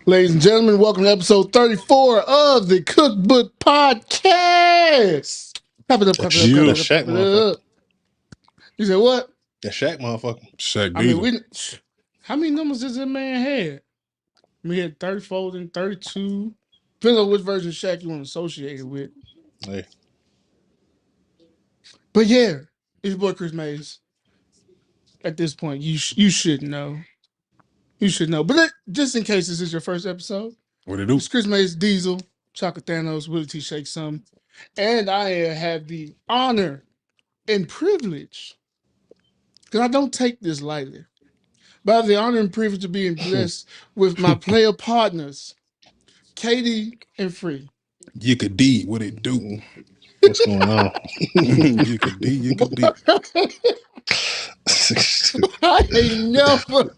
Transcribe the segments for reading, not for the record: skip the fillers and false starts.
Ladies and gentlemen, welcome to episode 34 of the Cookbook Podcast. Clap it up, clap it up, clap You. it That up, clap Shaq it motherfucker. up. You said what? That Shaq motherfucker. Shaq I mean, Diesel. how many numbers does that man have? We had 34 and 32. Depends on which version of Shaq you want to associate it with. Hey. But yeah, it's your boy Chris Mays. At this point, you should know. You should know. But just in case this is your first episode, What it do? it's Chris Mays, Diesel, Chocolate Thanos, Willie T. Shake Some. And I have the honor and privilege, because I don't take this lightly, but I have the honor and privilege of being blessed with my player partners, Katie and Free. You could D. What it do? What's going on? You could D. You could D. I ain't never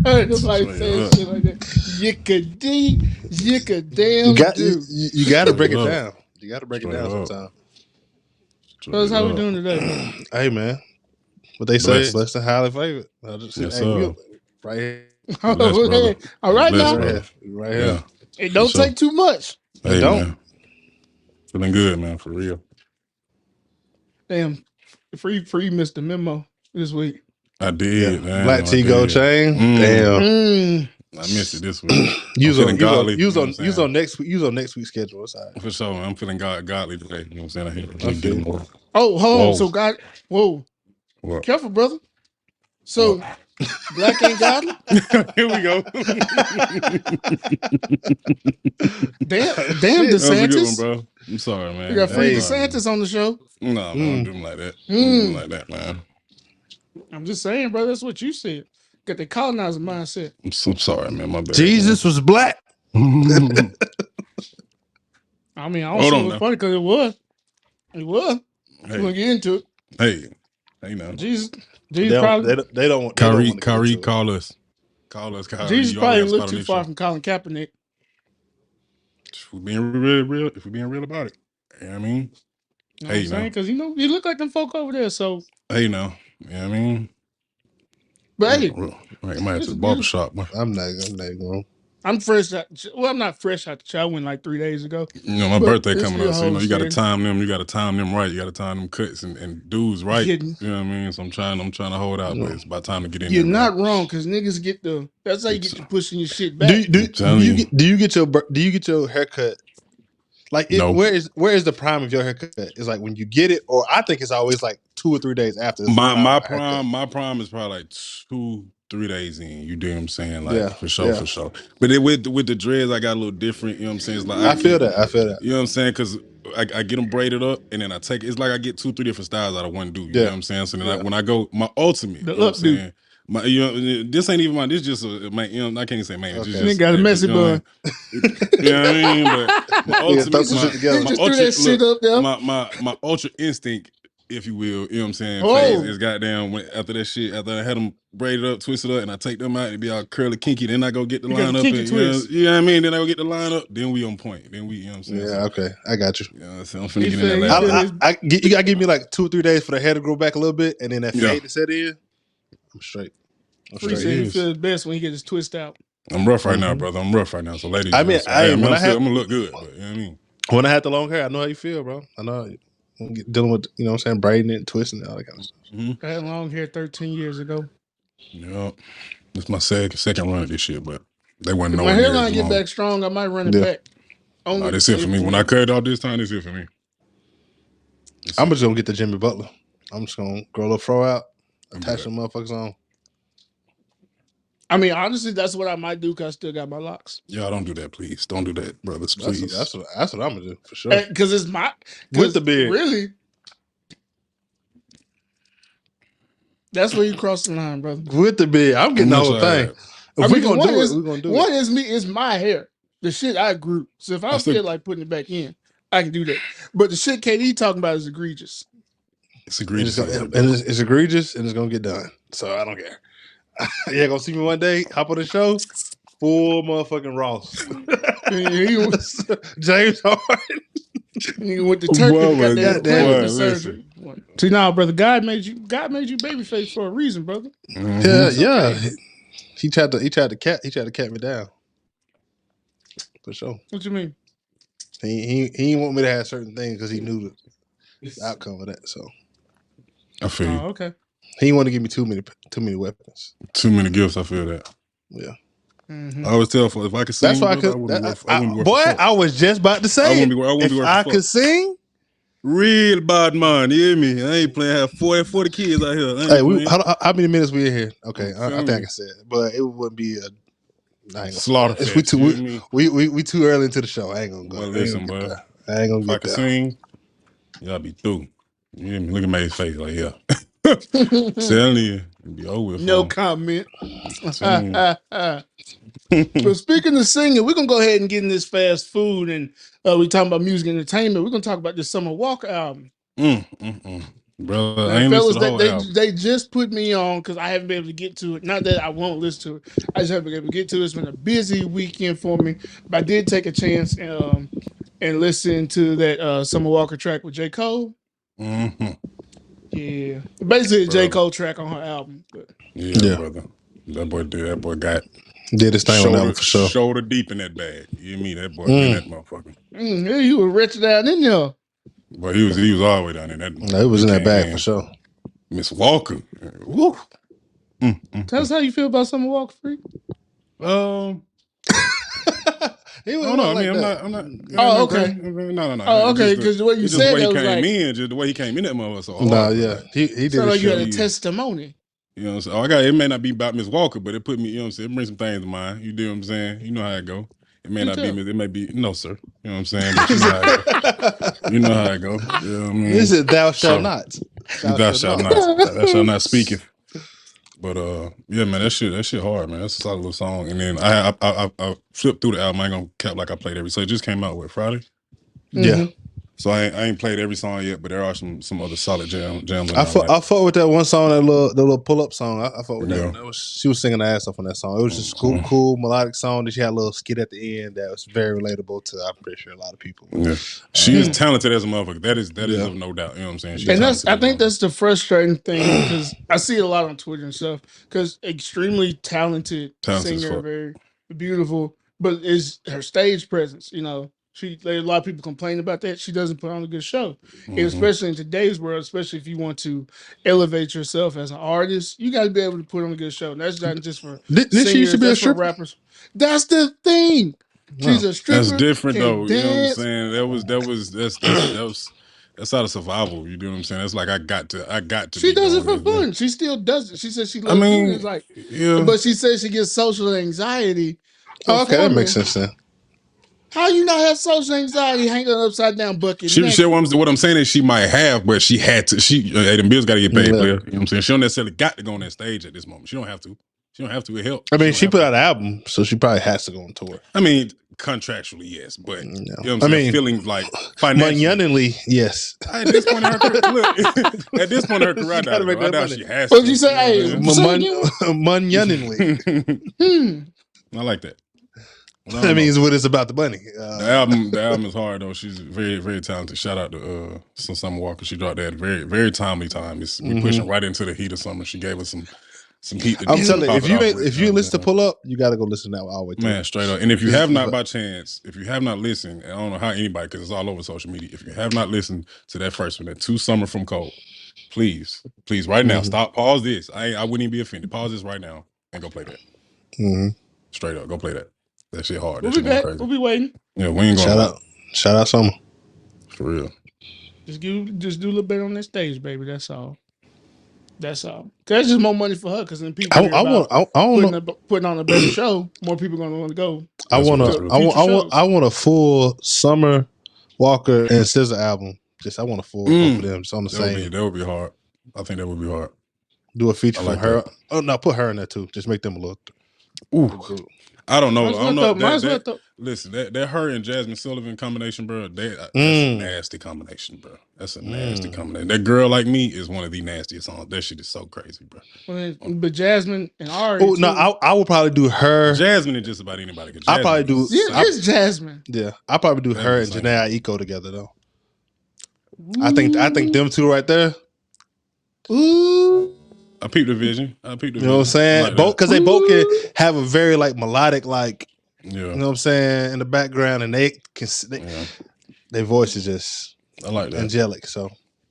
heard nobody say shit like that. You could D, you could damn do. You got to break it down. You got to break it down sometime. So that's how we doing today. Hey, man. What they say, blessed and highly favored. I'll just say, Yes, hey, right here. Bless, all right, Bless, now. brother. Right here. Yeah. It don't take too much. Hey, don't. Man. Feeling good, man, for real. Damn, Free missed the memo this week. I did, man. Black T gold chain. Damn. I missed it this week. Use on next week's schedule. It's all right. For sure. I'm feeling godly today. You know what I'm saying? I feel more. Oh, hold on. So God, whoa. What? Careful, brother. So Black ain't godly? Here we go. Damn DeSantis. That was a good one, bro. I'm sorry, man. We got Free DeSantis on the show. No, don't do him like that. Don't do him like that, man. I'm just saying, bro. That's what you said. Got the colonizer mindset. I'm so sorry, man. My bad. Jesus was black. I mean, I don't see what's funny because it was. It was. Hey. We're going to get into it. Hey now. Jesus They probably. They don't want Kyrie, call us. Call us, Kyrie. Jesus probably didn't look too far from Colin Kaepernick. If we're being real about it. You know what I mean? You know what I'm saying? Because, you look like them folk over there, so. Hey, now. You know what I mean? But hey. Right, might have to the barbershop. I'm not going. I'm fresh out. Well, I'm not fresh out the show. I went like 3 days ago. My birthday coming up, so you got to time them. You got to time them right. You got to time them cuts and dudes right. You know what I mean? So I'm trying to hold out, but it's about time to get in. You're not wrong, because niggas get that's how you get you pushing your shit back. Do you get your haircut? Like, no. where is the prime of your haircut? It's like when you get it, or I think it's always like 2 or 3 days after. My prime is probably like 2-3 days in. You do what I'm saying? Like, for sure. But with the dreads, I got a little different. You know what I'm saying? It's like I feel that. You know what I'm saying? Because I get them braided up, and then I take it. It's like I get 2-3 different styles out of one dude. You know what I'm saying? So then when I go, my ultimate, the you know what I'm saying? dude. This ain't even mine. This just my. I can't even say man. Okay. Just got a messy bun. You know what I mean? But my ultimate, my ultra instinct, if you will. You know what I'm saying? Is goddamn. After that shit, after I had them braided up, twisted up, and I take them out, it be all curly, kinky. Then I go get the line up. You know what I mean? Then I go get the line up. Then we on point. Then we, you know what I'm saying? Yeah, okay, I got you. You know what I'm saying? I'm finna get in that. You gotta give me like 2 or 3 days for the hair to grow back a little bit, and then that fade to set in. I'm straight. Free said he feels best when he gets his twist out. I'm rough right now, brother. I'm rough right now. So, ladies, I'm gonna look good. But, you know what I mean? When I had the long hair, I know how you feel, bro. I know dealing with, you know what I'm saying, braiding it, twisting it, all that kind of stuff. I had long hair 13 years ago. Yeah, it's my second run of this shit, but they wasn't. If my hairline get back strong, I might run it back. No, that's it for me. When I cut it off this time, that's it for me. I'm just gonna get the Jimmy Butler. I'm just gonna grow a little fro out, attach them motherfuckers on. I mean, honestly, that's what I might do because I still got my locks. Y'all don't do that, please. Don't do that, brothers, please. That's what I'm gonna do for sure. Because it's my with the beard. Really, that's where you cross the line, brother. With the beard, I'm getting the whole thing. If we're gonna do it, we're gonna do it. One is me. It's my hair. The shit I grew. So if I feel like putting it back in, I can do that. But the shit KD talking about is egregious. It's egregious, it's egregious, and it's gonna get done. So I don't care. Yeah, gonna see me one day, hop on the show, full motherfucking Ross. James Harden. You went to Turkey, surgery. See now, brother, God made you babyface for a reason, brother. Yeah. He tried to cat me down. For sure. What you mean? He didn't want me to have certain things because he knew the outcome of that. So I feel you. Okay. He didn't want to give me too many weapons. Too many gifts. I feel that. Yeah. I always tell for if I could sing, that's why I could. Boy, I was just about to say, if I could sing. Real bad man, you hear me? I ain't playing. I have 40 kids out here. Hey, how many minutes we in here? Okay, I think I can say it, but it wouldn't be a slaughter fest. We too early into the show. I ain't gonna go. Well, listen, bro. I ain't gonna get there. If I could sing, y'all be through. You hear me? Look at May's face, like yeah. Telling you, it'd be over with. No comment. But speaking of singing, we're gonna go ahead and get in this fast food, and we talking about music and entertainment. We're gonna talk about this Summer Walker album. Bro, now, fellas, they just put me on because I haven't been able to get to it. Not that I won't listen to it, I just haven't been able to get to it. It's been a busy weekend for me, but I did take a chance and listen to that Summer Walker track with J. Cole. Yeah, basically a J. Cole track on her album. But. Yeah, brother. That boy got did his thing on that one for sure. Shoulder deep in that bag. You mean that boy in that motherfucker? Yeah, you were rich down in there. But he was all the way down in that. No, it was in that bag for sure. Miss Walker. Woo. Tell us how you feel about Summer Walker, Free. I'm not. Oh, okay. No. Oh, okay. Because the way you said it, was like just the way he came in that motherfucker. So yeah, he did. So like you had a testimony. You know what I'm saying? It may not be about Miss Walker, but it put me. You know what I'm saying? It brings some things to mind. You know what I'm saying? You know how it go. It may not be. It may be no, sir. You know what I'm saying? But you know how it go. You know what I mean? This is thou shalt not. Thou shalt not. Thou shalt not speaketh. But yeah, man, that shit hard, man. That's a solid little song. And then I flipped through the album. I ain't gonna cap like I played every. So it just came out Friday. Yeah. So I ain't played every song yet, but there are some other solid jams. I fought with that one song, the little pull up song. I fought with that. She was singing her ass off on that song. It was just cool melodic song. That she had a little skit at the end that was very relatable to, I'm pretty sure, a lot of people. Yeah, she is talented as a motherfucker. That is of no doubt. You know what I'm saying? I think that's the frustrating thing because I see it a lot on Twitter and stuff. Because extremely talented singer, very beautiful, but is her stage presence. You know. A lot of people complain about that. She doesn't put on a good show. And especially in today's world, especially if you want to elevate yourself as an artist, you got to be able to put on a good show. And that's not just for singers, she used to be a stripper? Rappers. That's the thing. She's a stripper. That's different though. Dance. You know what I'm saying? That's out of survival. You know what I'm saying? That's like I got to. She does it for fun. She still does it. She says she loves doing it. But she says she gets social anxiety. Oh, okay, that makes sense then. How you not have social anxiety hanging upside down bucket? What I'm saying is she might have, but she had to. Them bills got to get paid, player. You know what I'm saying? She don't necessarily got to go on that stage at this moment. She don't have to. It helps. I mean, she put out an album, so she probably has to go on tour. I mean, contractually, yes, but you know what I'm saying? I mean, feeling like financially, yes. At this point in her career, I doubt she has to. What'd you say? Hey, I like that. That means what it's about the money. The album is hard though. She's very, very talented. Shout out to Summer Walker. She dropped that very, very timely time. We pushing right into the heat of summer. She gave us some heat. I'm telling you, if you listen to Pull Up, you got to go listen to that all the way through. Man, straight up. And if you have not by chance, if you have not listened, I don't know how anybody, because it's all over social media. If you have not listened to that first one, that 2 Summer from Cole, please, right now, stop. Pause this. I wouldn't even be offended. Pause this right now and go play that. Straight up, go play that. That shit hard. We'll be back. We'll be waiting. Yeah, we ain't going. Shout out, Summer. For real. Just do a little bit on that stage, baby. That's all. Cause that's just more money for her. Cause then people putting on a better show. More people gonna want to go. I want a full Summer Walker and SZA album. I want a full both of them. Just on the same. That would be hard. I think that would be hard. Do a feature for her. That. Oh no, put her in there too. Just make them a little. Ooh. I don't know. Listen, that her and Jasmine Sullivan combination, bro. That's a nasty combination, bro. That's a nasty combination. That Girl Like Me is one of the nastiest songs. That shit is so crazy, bro. But Jasmine and Ari. Oh no, I would probably do her. Jasmine and just about anybody. I probably do. It's Jasmine. Yeah, I probably do her and Janae Aiko together though. Ooh. I think them two right there. Ooh. I peeped the vision. You know what I'm saying? Both because they both can have a very like melodic, like You know what I'm saying, in the background, and their voice is just I like that. angelic. So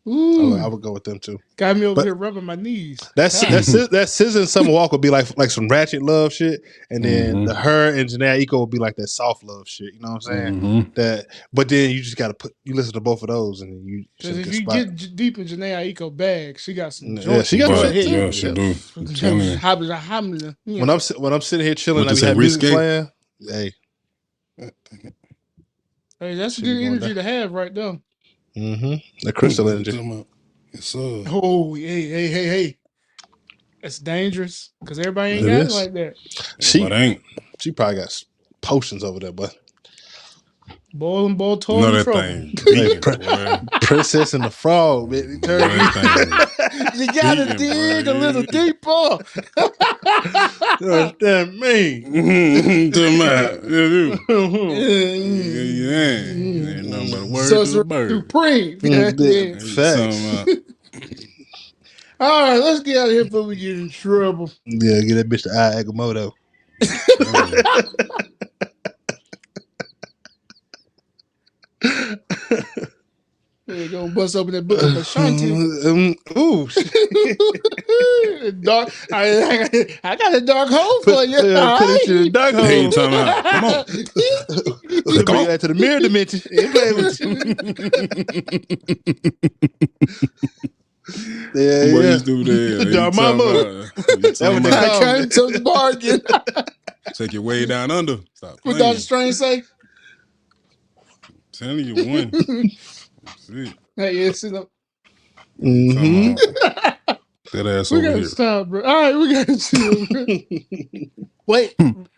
I would go with them too. Got me over here rubbing my knees. That SZA and Summer Walker would be like some ratchet love shit, and then her and Janae Eiko would be like that soft love shit. You know what I'm saying? But then you just gotta listen to both of those, and then you. Because if you get deep in Janae Eiko bag, she got some. Yeah, she got shit too. Yeah, she do. When I'm sitting here chilling, like we have music playing. Hey, that's a good energy to have right there. The crystal energy. Oh, hey. That's dangerous because everybody ain't got it like that. She probably got potions over there, but boiling toilet trouble. Princess and the Frog, baby. You gotta dig a little deeper. You understand me? Ain't nothing but a word to a bird. Supreme. Facts. All right, let's get out of here before we get in trouble. Yeah, get that bitch to Agamotto. They're gonna bust open that book of Ashanti. Ooh, dark. I got a dark hole for you. Put it to the dark hole. Hey, come on. Bring that to the mirror dimension. Yeah. You stupid. Dark mama. I came to the bargain. Take your way down under. Stop What Dr. Strange say? Telling you one. Hey, yes, That ass we over gotta here. stop, bro. All right, we gotta chill. Wait,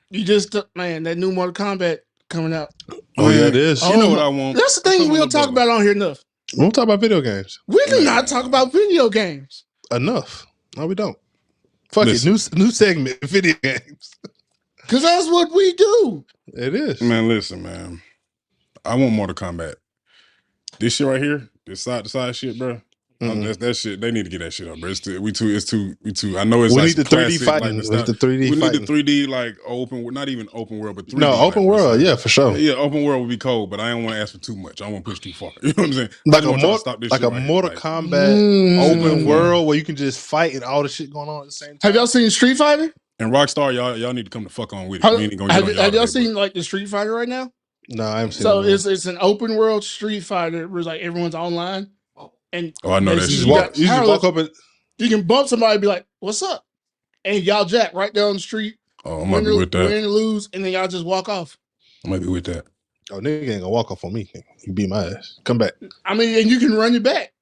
you just man, that new Mortal Kombat coming out. Oh yeah, it is. You know what I want? That's the thing we don't talk about on here enough. We don't talk about video games. We do not talk about video games enough. No, we don't. Fuck it. New segment. Video games. Because that's what we do. It is. Man, listen, man. I want Mortal Kombat. This shit right here, this side to side shit, bro. That shit. They need to get that shit up, bro. It's too. I know it's. We like need the 3D fighting. Like we need the 3D like open. Not even open world, but 3D. No, open world. Yeah, for sure. Yeah, open world would be cold, but I don't want to ask for too much. I don't want to push too far. You know what I'm saying? Like a Mortal Kombat open world where you can just fight and all the shit going on at the same time. Have y'all seen Street Fighter? And Rockstar, y'all need to come the fuck on with it. Have y'all seen like the Street Fighter right now? No, I haven't seen it. So it's an open world Street Fighter where like everyone's online. And I know that. You just walk up and you can bump somebody and be like, "What's up?" And y'all jack right down the street. Oh, I might be with that. Win or lose, and then y'all just walk off. I might be with that. Oh, nigga ain't gonna walk off on me. You beat my ass. Come back. I mean, and you can run it back.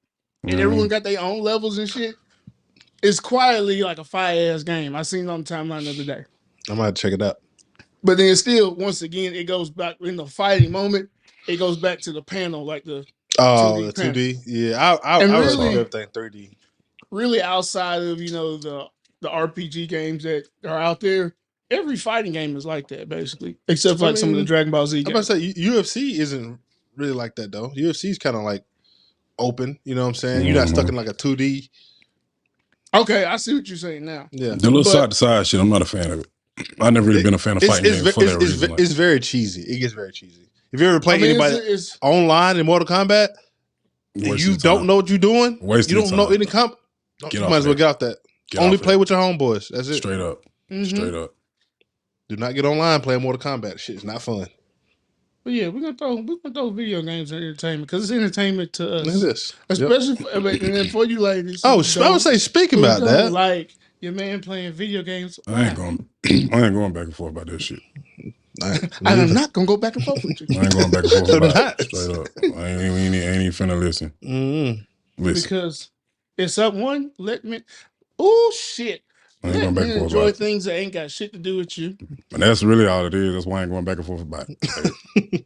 And everyone got their own levels and shit. It's quietly like a fire-ass game. I seen it on the timeline the other day. I might check it out. But then still, once again, it goes back in the fighting moment. It goes back to the panel, like the 2D the 2D. Yeah, I really everything 3D. Really, outside of the RPG games that are out there, every fighting game is like that basically, except for some of the Dragon Ball Z games. I'm about to say UFC isn't really like that though. UFC is kind of like open. You know what I'm saying? You're not stuck in like a 2D. Okay, I see what you're saying now. Yeah, the little side to side shit. I'm not a fan of it. I've never really been a fan of fighting games for that reason. It's very cheesy. It gets very cheesy. If you ever play anybody online in Mortal Kombat, and you don't know what you're doing, you don't know any you might as well get off that. Only play with your homeboys. That's it. Straight up. Straight up. Do not get online playing Mortal Kombat. Shit is not fun. But yeah, we're gonna throw video games in entertainment because it's entertainment to us. It is. Especially for you ladies. Oh, I would say speaking about that. Like your man playing video games. I ain't going back and forth about that shit. I'm not gonna go back and forth with you. I ain't going back and forth about it. Straight up. I ain't even finna listen. Listen. Because it's someone let me. Oh shit. Let me enjoy things that ain't got shit to do with you. And that's really all it is. That's why I ain't going back and forth about it.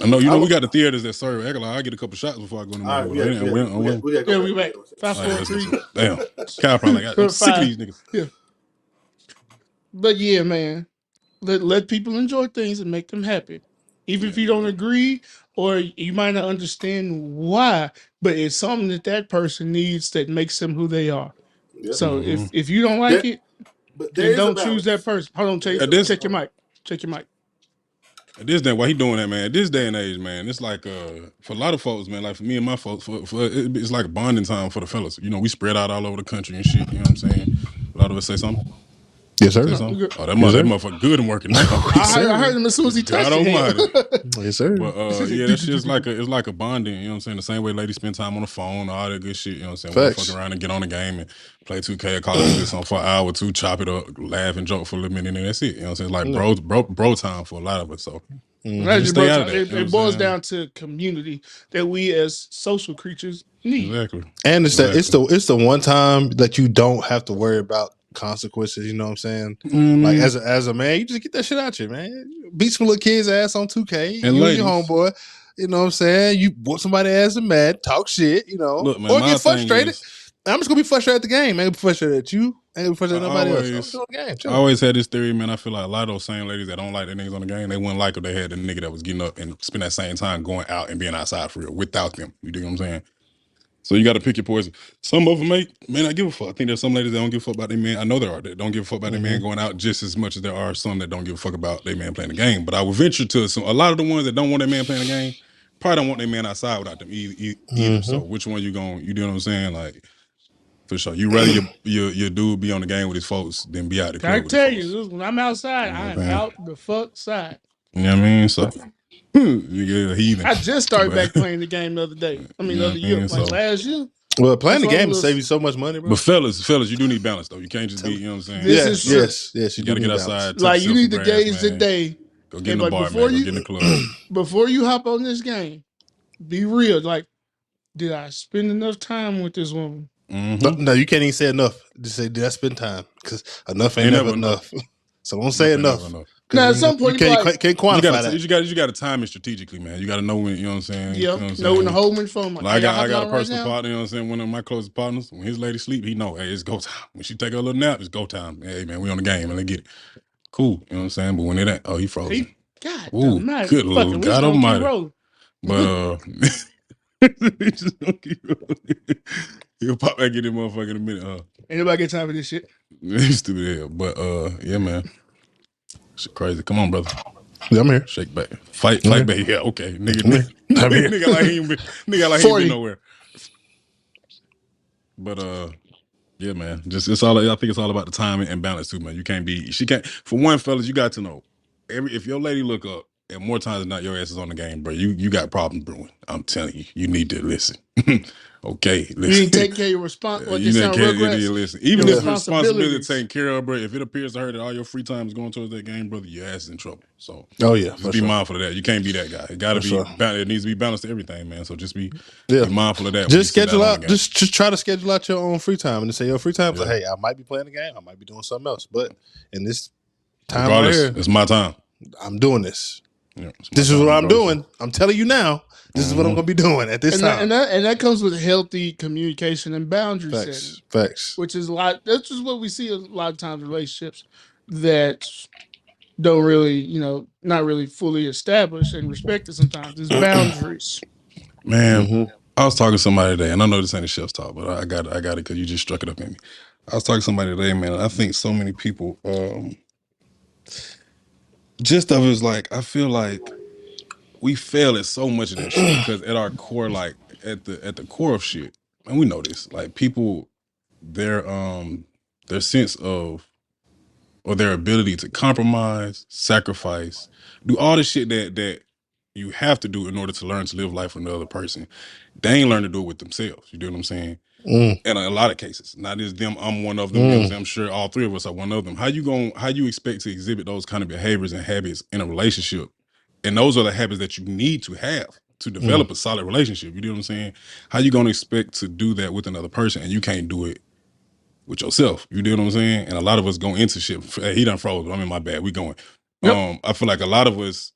I know, we got the theaters that serve. I get a couple shots before I go to my we back. 5, 4, 3. Damn. Kyle probably got sick of these niggas. Yeah. But yeah, man. Let people enjoy things and make them happy. Even if you don't agree or you might not understand why, but it's something that person needs that makes them who they are. Yep. So if you don't like it, then don't choose that person. Hold on, check your mic. Check your mic. This day, why he doing that, man? This day and age, man, it's like for a lot of folks, man, like for me and my folks, it's like a bonding time for the fellas. You know, we spread out all over the country and shit. You know what I'm saying? A lot of us say something. Yes, sir. Say something. Oh, that motherfucker good and working now. I heard him as soon as he touched it. Yes, sir. But yeah, that shit's like a bonding. You know what I'm saying? The same way ladies spend time on the phone, all that good shit. You know what I'm saying? We fuck around and get on the game and play 2K, call it on for an hour or two, chop it up, laugh and joke for a little minute, and that's it. You know what I'm saying? It's like bro time for a lot of us. So stay out of that. It boils down to community that we as social creatures need. Exactly. And it's the one time that you don't have to worry about consequences. You know what I'm saying? Like as a man, you just get that shit out you, man. Beat some little kid's ass on 2K. And you and your homeboy. You know what I'm saying? You whoop somebody's ass and mad, talk shit. You know, look, man, or get frustrated. I'm just gonna be frustrated at the game. I ain't be frustrated at you. I ain't be frustrated at nobody else. I always had this theory, man. I feel like a lot of those same ladies that don't like the niggas on the game, they wouldn't like if they had the nigga that was getting up and spend that same time going out and being outside for real without them. You dig what I'm saying? So you got to pick your poison. Some of them may not give a fuck. I think there's some ladies that don't give a fuck about their man. I know there are that don't give a fuck about their man going out just as much as there are some that don't give a fuck about their man playing the game. But I would venture to a lot of the ones that don't want their man playing the game probably don't want their man outside without them either. So which one you know what I'm saying? Like, for sure. You rather your dude be on the game with his folks than be out the club. I tell you, when I'm outside, I'm out the fuck side. You know what I mean? So you heathen. I just started back playing the game the other day. I mean, the other year, last year. Well, playing the game will save you so much money, bro. But fellas, you do need balance though. You can't just be, you know what I'm saying? Yes. You gotta get outside. Like you need to gauge the day. Go get in the bar, man. Go get in the club. Before you hop on this game, be real. Like, did I spend enough time with this woman? No, you can't even say enough. Just say, did I spend time? Because enough ain't never enough. So don't say enough. Now, at some point, you can't quantify that. You got to time it strategically, man. You got to know when, you know what I'm saying? Yeah, know when to hold my phone. Like I got a personal partner, you know what I'm saying? One of my closest partners, when his lady sleep, he know, hey, it's go time. When she take a little nap, it's go time. Hey, man, we on the game, and they get it. Cool, you know what I'm saying? But when it ain't, he frozen. God, good Lord, God Almighty. But he just don't keep rolling. He'll pop back in that motherfucker in a minute. Ain't nobody get time for this shit. He's stupid as hell. But yeah, man. Shit crazy. Come on, brother. Yeah, I'm here. Shake back. Fight back. Yeah, okay. Nigga like he ain't been nowhere. But yeah, man. Just I think it's all about the timing and balance too, man. For one, fellas, you got to know. If your lady look up, and more times than not, your ass is on the game, bro. You got problems brewing. I'm telling you, you need to listen. Okay, listen. You need to take care of your responsibility. You need to listen. Even if responsibility is taken care of, bro. If it appears to her that all your free time is going towards that game, brother, your ass is in trouble. So, just be mindful of that. You can't be that guy. It got to be. It needs to be balanced to everything, man. So just be mindful of that. Just schedule out. Just try to schedule out your own free time and say your free time. Like, hey, I might be playing the game. I might be doing something else, but in this time right here, it's my time. I'm doing this. Yeah, this is what I'm doing. I'm telling you now. This is what I'm going to be doing at this time. And that comes with healthy communication and boundary setting. Facts. Which is a lot. That's just what we see a lot of times in relationships that don't really, not really fully established and respected sometimes. There's boundaries. Man, I was talking to somebody today, and I know this ain't a chef's talk, but I got it because you just struck it up in me. I was talking to somebody today, man, and I think so many people, gist of it is like, I feel like we fail at so much of that shit because at our core, like at the core of shit, and we know this, like people, their sense of, or their ability to compromise, sacrifice, do all the shit that you have to do in order to learn to live life with another person. They ain't learn to do it with themselves. You know what I'm saying? In a lot of cases, not just them, I'm one of them. You know what I'm saying? I'm sure all three of us are one of them. How you expect to exhibit those kind of behaviors and habits in a relationship? And those are the habits that you need to have to develop a solid relationship. You know what I'm saying? How you gonna expect to do that with another person and you can't do it with yourself? You know what I'm saying? And a lot of us go into shit. Hey, he done froze. I'm in my bad. We going. Yep. I feel like a lot of us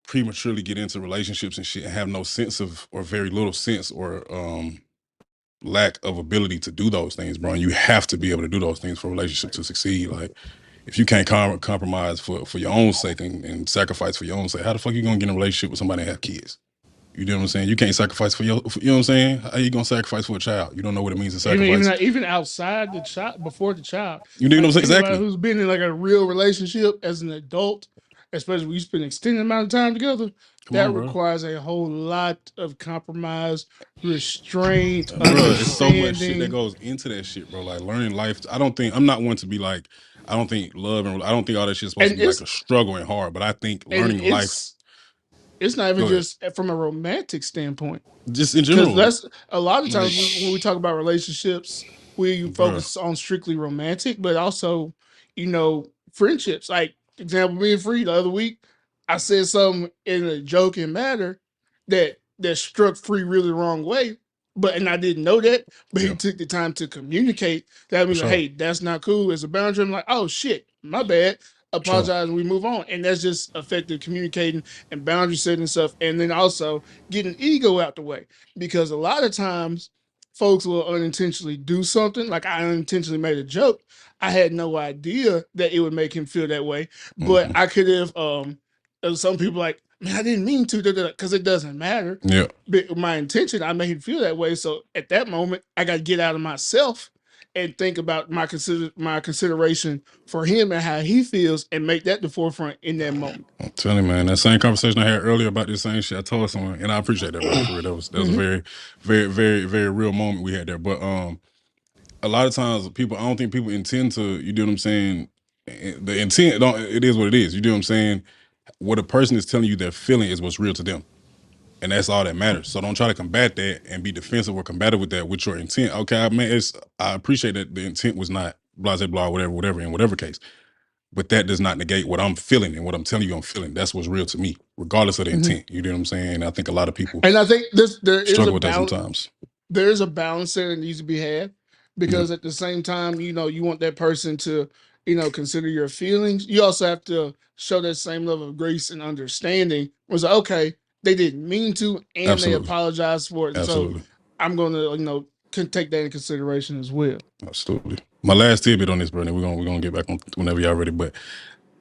prematurely get into relationships and shit and have no sense of, or very little sense or lack of ability to do those things, bro. And you have to be able to do those things for a relationship to succeed. Like, if you can't compromise for your own sake and sacrifice for your own sake, how the fuck you gonna get in a relationship with somebody that have kids? You know what I'm saying? You can't sacrifice you know what I'm saying? How you gonna sacrifice for a child? You don't know what it means to sacrifice. Even outside the child, before the child. You know what I'm saying? Exactly. Who's been in like a real relationship as an adult especially when you spend an extended amount of time together, that requires a whole lot of compromise, restraint, understanding. It's so much shit that goes into that shit, bro. Like learning life. I'm not one to be like, I don't think love and I don't think all that shit's supposed to be like a struggle and hard, but I think learning life. It's not even just from a romantic standpoint. Just in general. Because that's a lot of times when we talk about relationships, we focus on strictly romantic, but also, friendships. Like, example, me and Free the other week, I said something in a joking manner that struck Free really the wrong way. And I didn't know that, but he took the time to communicate that. I mean, hey, that's not cool. As a boundary, I'm like, oh shit, my bad. Apologize and we move on. And that's just effective communicating and boundary setting stuff. And then also getting ego out the way. Because a lot of times folks will unintentionally do something. Like I unintentionally made a joke. I had no idea that it would make him feel that way. But I could have some people like, man, I didn't mean to, because it doesn't matter. Yeah. But my intention, I made him feel that way. So at that moment, I got to get out of myself and think about my consideration for him and how he feels and make that the forefront in that moment. I'm telling you, man, that same conversation I had earlier about this same shit, I told someone, and I appreciate that, bro, for real. That was a very, very, very, very real moment we had there. But a lot of times I don't think people intend to, you know what I'm saying? The intent, it is what it is. You know what I'm saying? What a person is telling you they're feeling is what's real to them. And that's all that matters. So don't try to combat that and be defensive or combative with that with your intent. Okay, I appreciate that the intent was not blah, blah, blah, whatever, in whatever case. But that does not negate what I'm feeling and what I'm telling you I'm feeling. That's what's real to me, regardless of the intent. You know what I'm saying? I think a lot of people and I think there struggle with that sometimes. There is a balance there that needs to be had because at the same time, you want that person to, consider your feelings. You also have to show that same level of grace and understanding. It was like, okay, they didn't mean to, and they apologized for it. Absolutely. So I'm going to, take that into consideration as well. Absolutely. My last tidbit on this, Bernie, we're gonna get back on whenever y'all ready. But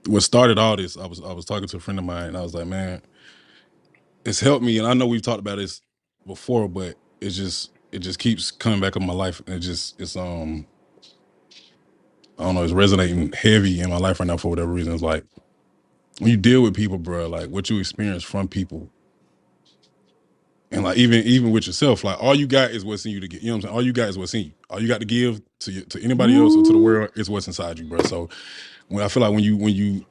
what started all this, I was talking to a friend of mine, and I was like, man, it's helped me. And I know we've talked about this before, but it just keeps coming back in my life, and it's I don't know, it's resonating heavy in my life right now for whatever reason. It's like when you deal with people, bro, like what you experience from people. And like even with yourself, like all you got is what's in you to get. You know what I'm saying? All you got is what's in you. All you got to give to anybody else or to the world is what's inside you, bro. So I feel like when you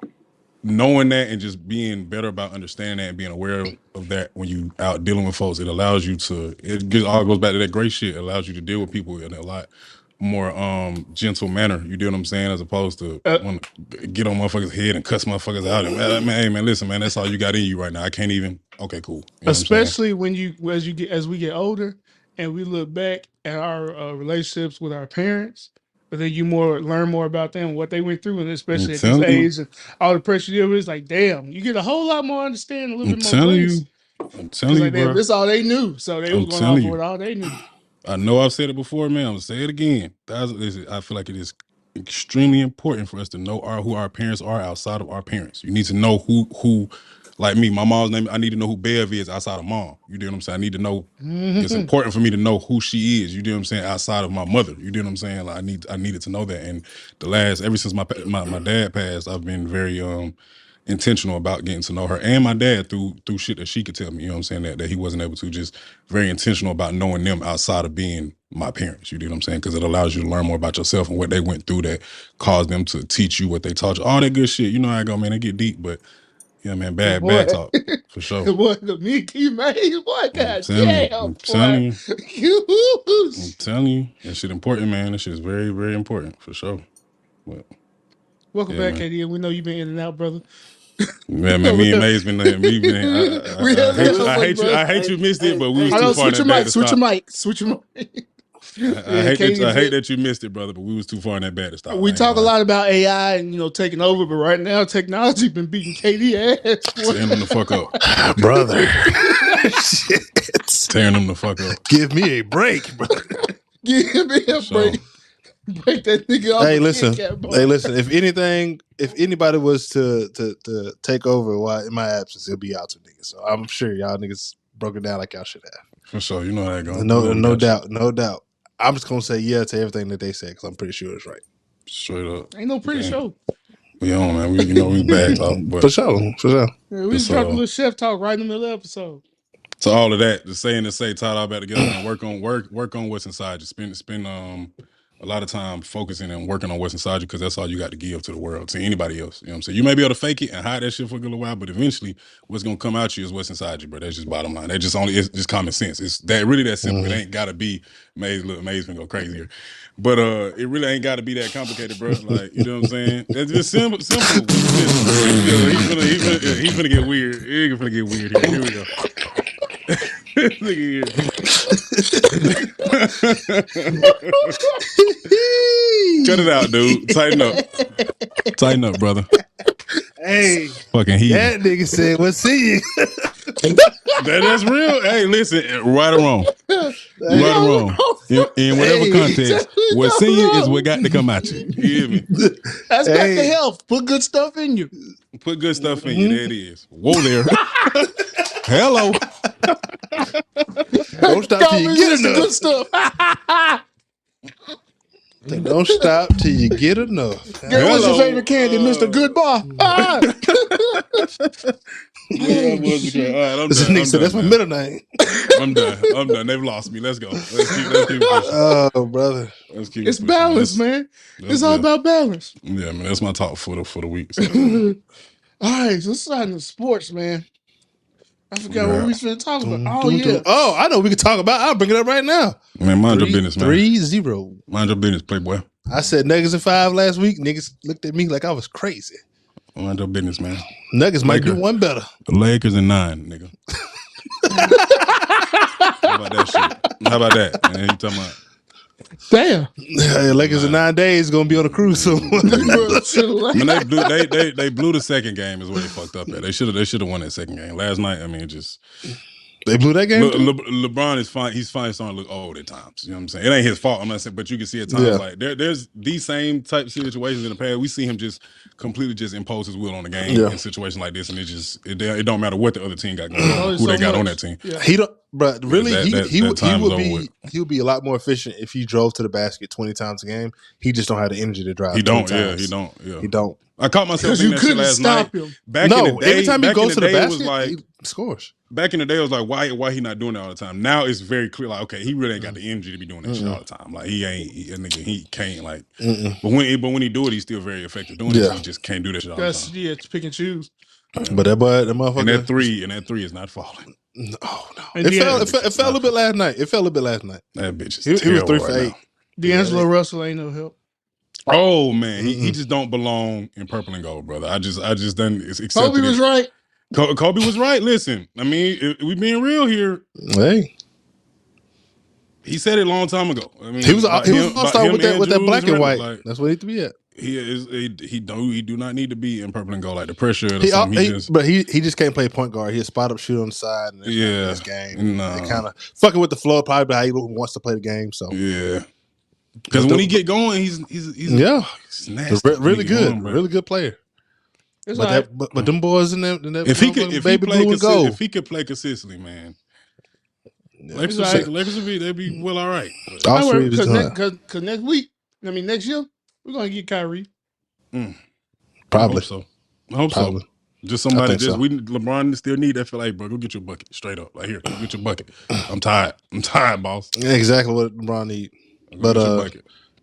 knowing that and just being better about understanding that and being aware of that when you out dealing with folks, it allows you to. All goes back to that great shit. It allows you to deal with people in a lot more gentle manner. You know what I'm saying? As opposed to want to get on motherfuckers' head and cuss motherfuckers out. And man, hey man, listen, man, that's all you got in you right now. I can't even. Okay, cool. You know especially when as we get older and we look back at our relationships with our parents, but then you learn more about them, what they went through, and especially at this age and all the pressure there is. Like, damn, you get a whole lot more understanding, a little bit more grace. I'm telling you, bro. This is all they knew, so they was going off with all they knew. I know I've said it before, man. I'm gonna say it again. I feel like it is extremely important for us to know who our parents are outside of our parents. You need to know who. Like me, my mom's name, I need to know who Bev is outside of mom. You know what I'm saying? I need to know. It's important for me to know who she is. You know what I'm saying? Outside of my mother. You know what I'm saying? Like I needed to know that. And ever since my dad passed, I've been very intentional about getting to know her and my dad through shit that she could tell me. You know what I'm saying? That he wasn't able to. Just very intentional about knowing them outside of being my parents. You know what I'm saying? Because it allows you to learn more about yourself and what they went through that caused them to teach you what they taught you. All that good shit. You know how I go, man. They get deep, but. Yeah, man, bad talk for sure. The Mickey made what? God damn, I'm telling you, that shit important, man. That shit is very, very important for sure. But, welcome back, KD. We know you've been in and out, brother. Man, me and May's been there. I hate you missed it, but we was too far in that bad to stop. Switch your mic. I hate that you missed it, brother, but we was too far in that bad to stop. We talk a lot about AI and taking over, but right now technology been beating KD ass. Tearing them the fuck up, brother. Shit. Tearing them the fuck up. Give me a break, brother. Give me a break. Break that nigga off. Hey, listen. If anybody was to take over in my absence, it'll be y'all two niggas. So I'm sure y'all niggas broke it down like y'all should have. For sure, you know how that goes. No doubt. I'm just gonna say yeah to everything that they said because I'm pretty sure it's right. Straight up. Ain't no pretty show. We on, man. We bag talk. But for sure. Yeah, we just dropped a little chef talk right in the middle of the episode. So all of that, just saying to say, tie it all back together and work on what's inside you. Spend a lot of time focusing and working on what's inside you, because that's all you got to give to the world, to anybody else. You know what I'm saying? You may be able to fake it and hide that shit for a little while, but eventually what's gonna come out you is what's inside you, bro. That's just bottom line. It's just common sense. It's that really that simple. It ain't gotta be Maze gonna go crazier. But it really ain't gotta be that complicated, bro. Like, you know what I'm saying? It's just simple. He's gonna get weird. He's gonna get weird here. Here we go. Cut it out, dude. Tighten up, brother. Hey, fucking heat. That nigga said, "We'll see you." That's real. Hey, listen, right or wrong, in whatever context, what's in you is what got to come out you. You hear me? That's got the health. Put good stuff in you. Put good stuff in you. There it is. Whoa there. Hello. Don't stop till you get enough. Good stuff. Don't stop till you get enough. What's your favorite candy, Mr. Good Bar? This nigga said that's my middle name. I'm done. They've lost me. Let's go. Let's keep pushing. Oh, brother. Let's keep it's balance, man. It's all about balance. Yeah, man. That's my talk for the week. So. All right, so let's start into sports, man. I forgot what we was going to talk about. Oh, yeah. Oh, I know we can talk about. I'll bring it up right now. Man, mind your business, man. 3-0. Mind your business, Playboy. I said Nuggets in 5 last week. Niggas looked at me like I was crazy. Mind your business, man. Nuggets might do one better. The Lakers in 9, nigga. How about that shit? How about that? And you talking about? Damn. Lakers in 9 days going to be on a cruise soon. I mean, they blew the second game is where they fucked up at. They should have won that second game. Last night, I mean, just... They blew that game? LeBron is fine. He's fine starting to look old at times. You know what I'm saying? It ain't his fault. I'm not saying, but you can see at times like there's these same type situations in the past. We see him just completely just impose his will on the game in situations like this, and it don't matter what the other team got going on, who they got on that team. Yeah. He don't, bro. Really, he would be a lot more efficient if he drove to the basket 20 times a game. He just don't have the energy to drive. He don't. He don't. I caught myself thinking that shit last night. Back in the day, every time he goes to the basket, he scores. Back in the day, it was like, why he not doing that all the time? Now it's very clear, like, okay, he really ain't got the energy to be doing that shit all the time. Like, he can't, like, but when he do it, he's still very effective doing it. He just can't do that shit all the time. Yeah, it's pick and choose. But that motherfucker. And that three is not falling. No. It fell a little bit last night. That bitch is he was 3 for 8. D'Angelo Russell ain't no help. Oh man, he just don't belong in purple and gold, brother. I just done accepted Kobe was right. Kobe was right. Listen, I mean, we being real here. Hey, he said it a long time ago. I mean, he was all-star with that black and white. Like, that's where he need to be at. He do not need to be in purple and gold, like the pressure. But he just can't play point guard. He'll spot up, shoot on the side, and his game. No. Kind of fucking with the flow, probably how he wants to play the game. So yeah. Because when he get going, he's nasty. Really good, really good player. But them boys in that if he could play consistently, man, Lakers would be well all right. Because next week, next year, we're gonna get Kyrie. Probably. I hope so. Just somebody. LeBron still need that. Feel like, bro, go get your bucket straight up. Like, here, go get your bucket. I'm tired, boss. Yeah, exactly what LeBron need. But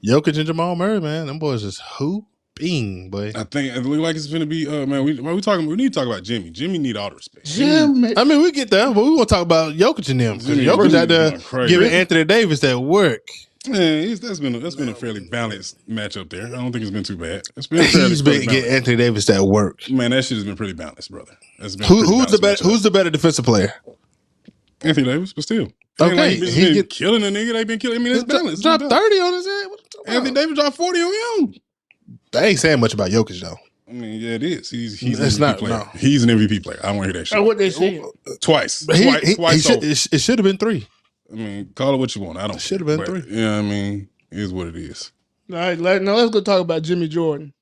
Jokic and Jamal Murray, man, them boys just hooping, boy. I think it look like it's gonna be man. We need to talk about Jimmy. Jimmy need all the respect. I mean, we get that, but we want to talk about Jokic and them. Jokic out there giving Anthony Davis that work. Man, that's been a fairly balanced matchup there. I don't think it's been too bad. It's been he's been getting Anthony Davis that work. Man, that shit has been pretty balanced, brother. Who's the better defensive player? Anthony Davis, but still. Okay, he's been killing a nigga. They've been killing. I mean, it's balanced. Dropped 30 on his head. Anthony Davis dropped 40 on him. That ain't saying much about Jokic though. I mean, yeah, it is. He's an MVP player. No. He's an MVP player. I don't want to hear that shit. What they saying? Twice. It should have been 3. I mean, call it what you want. I don't. Should have been 3. Yeah, I mean, it is what it is. All right, now let's go talk about Jimmy Jordan.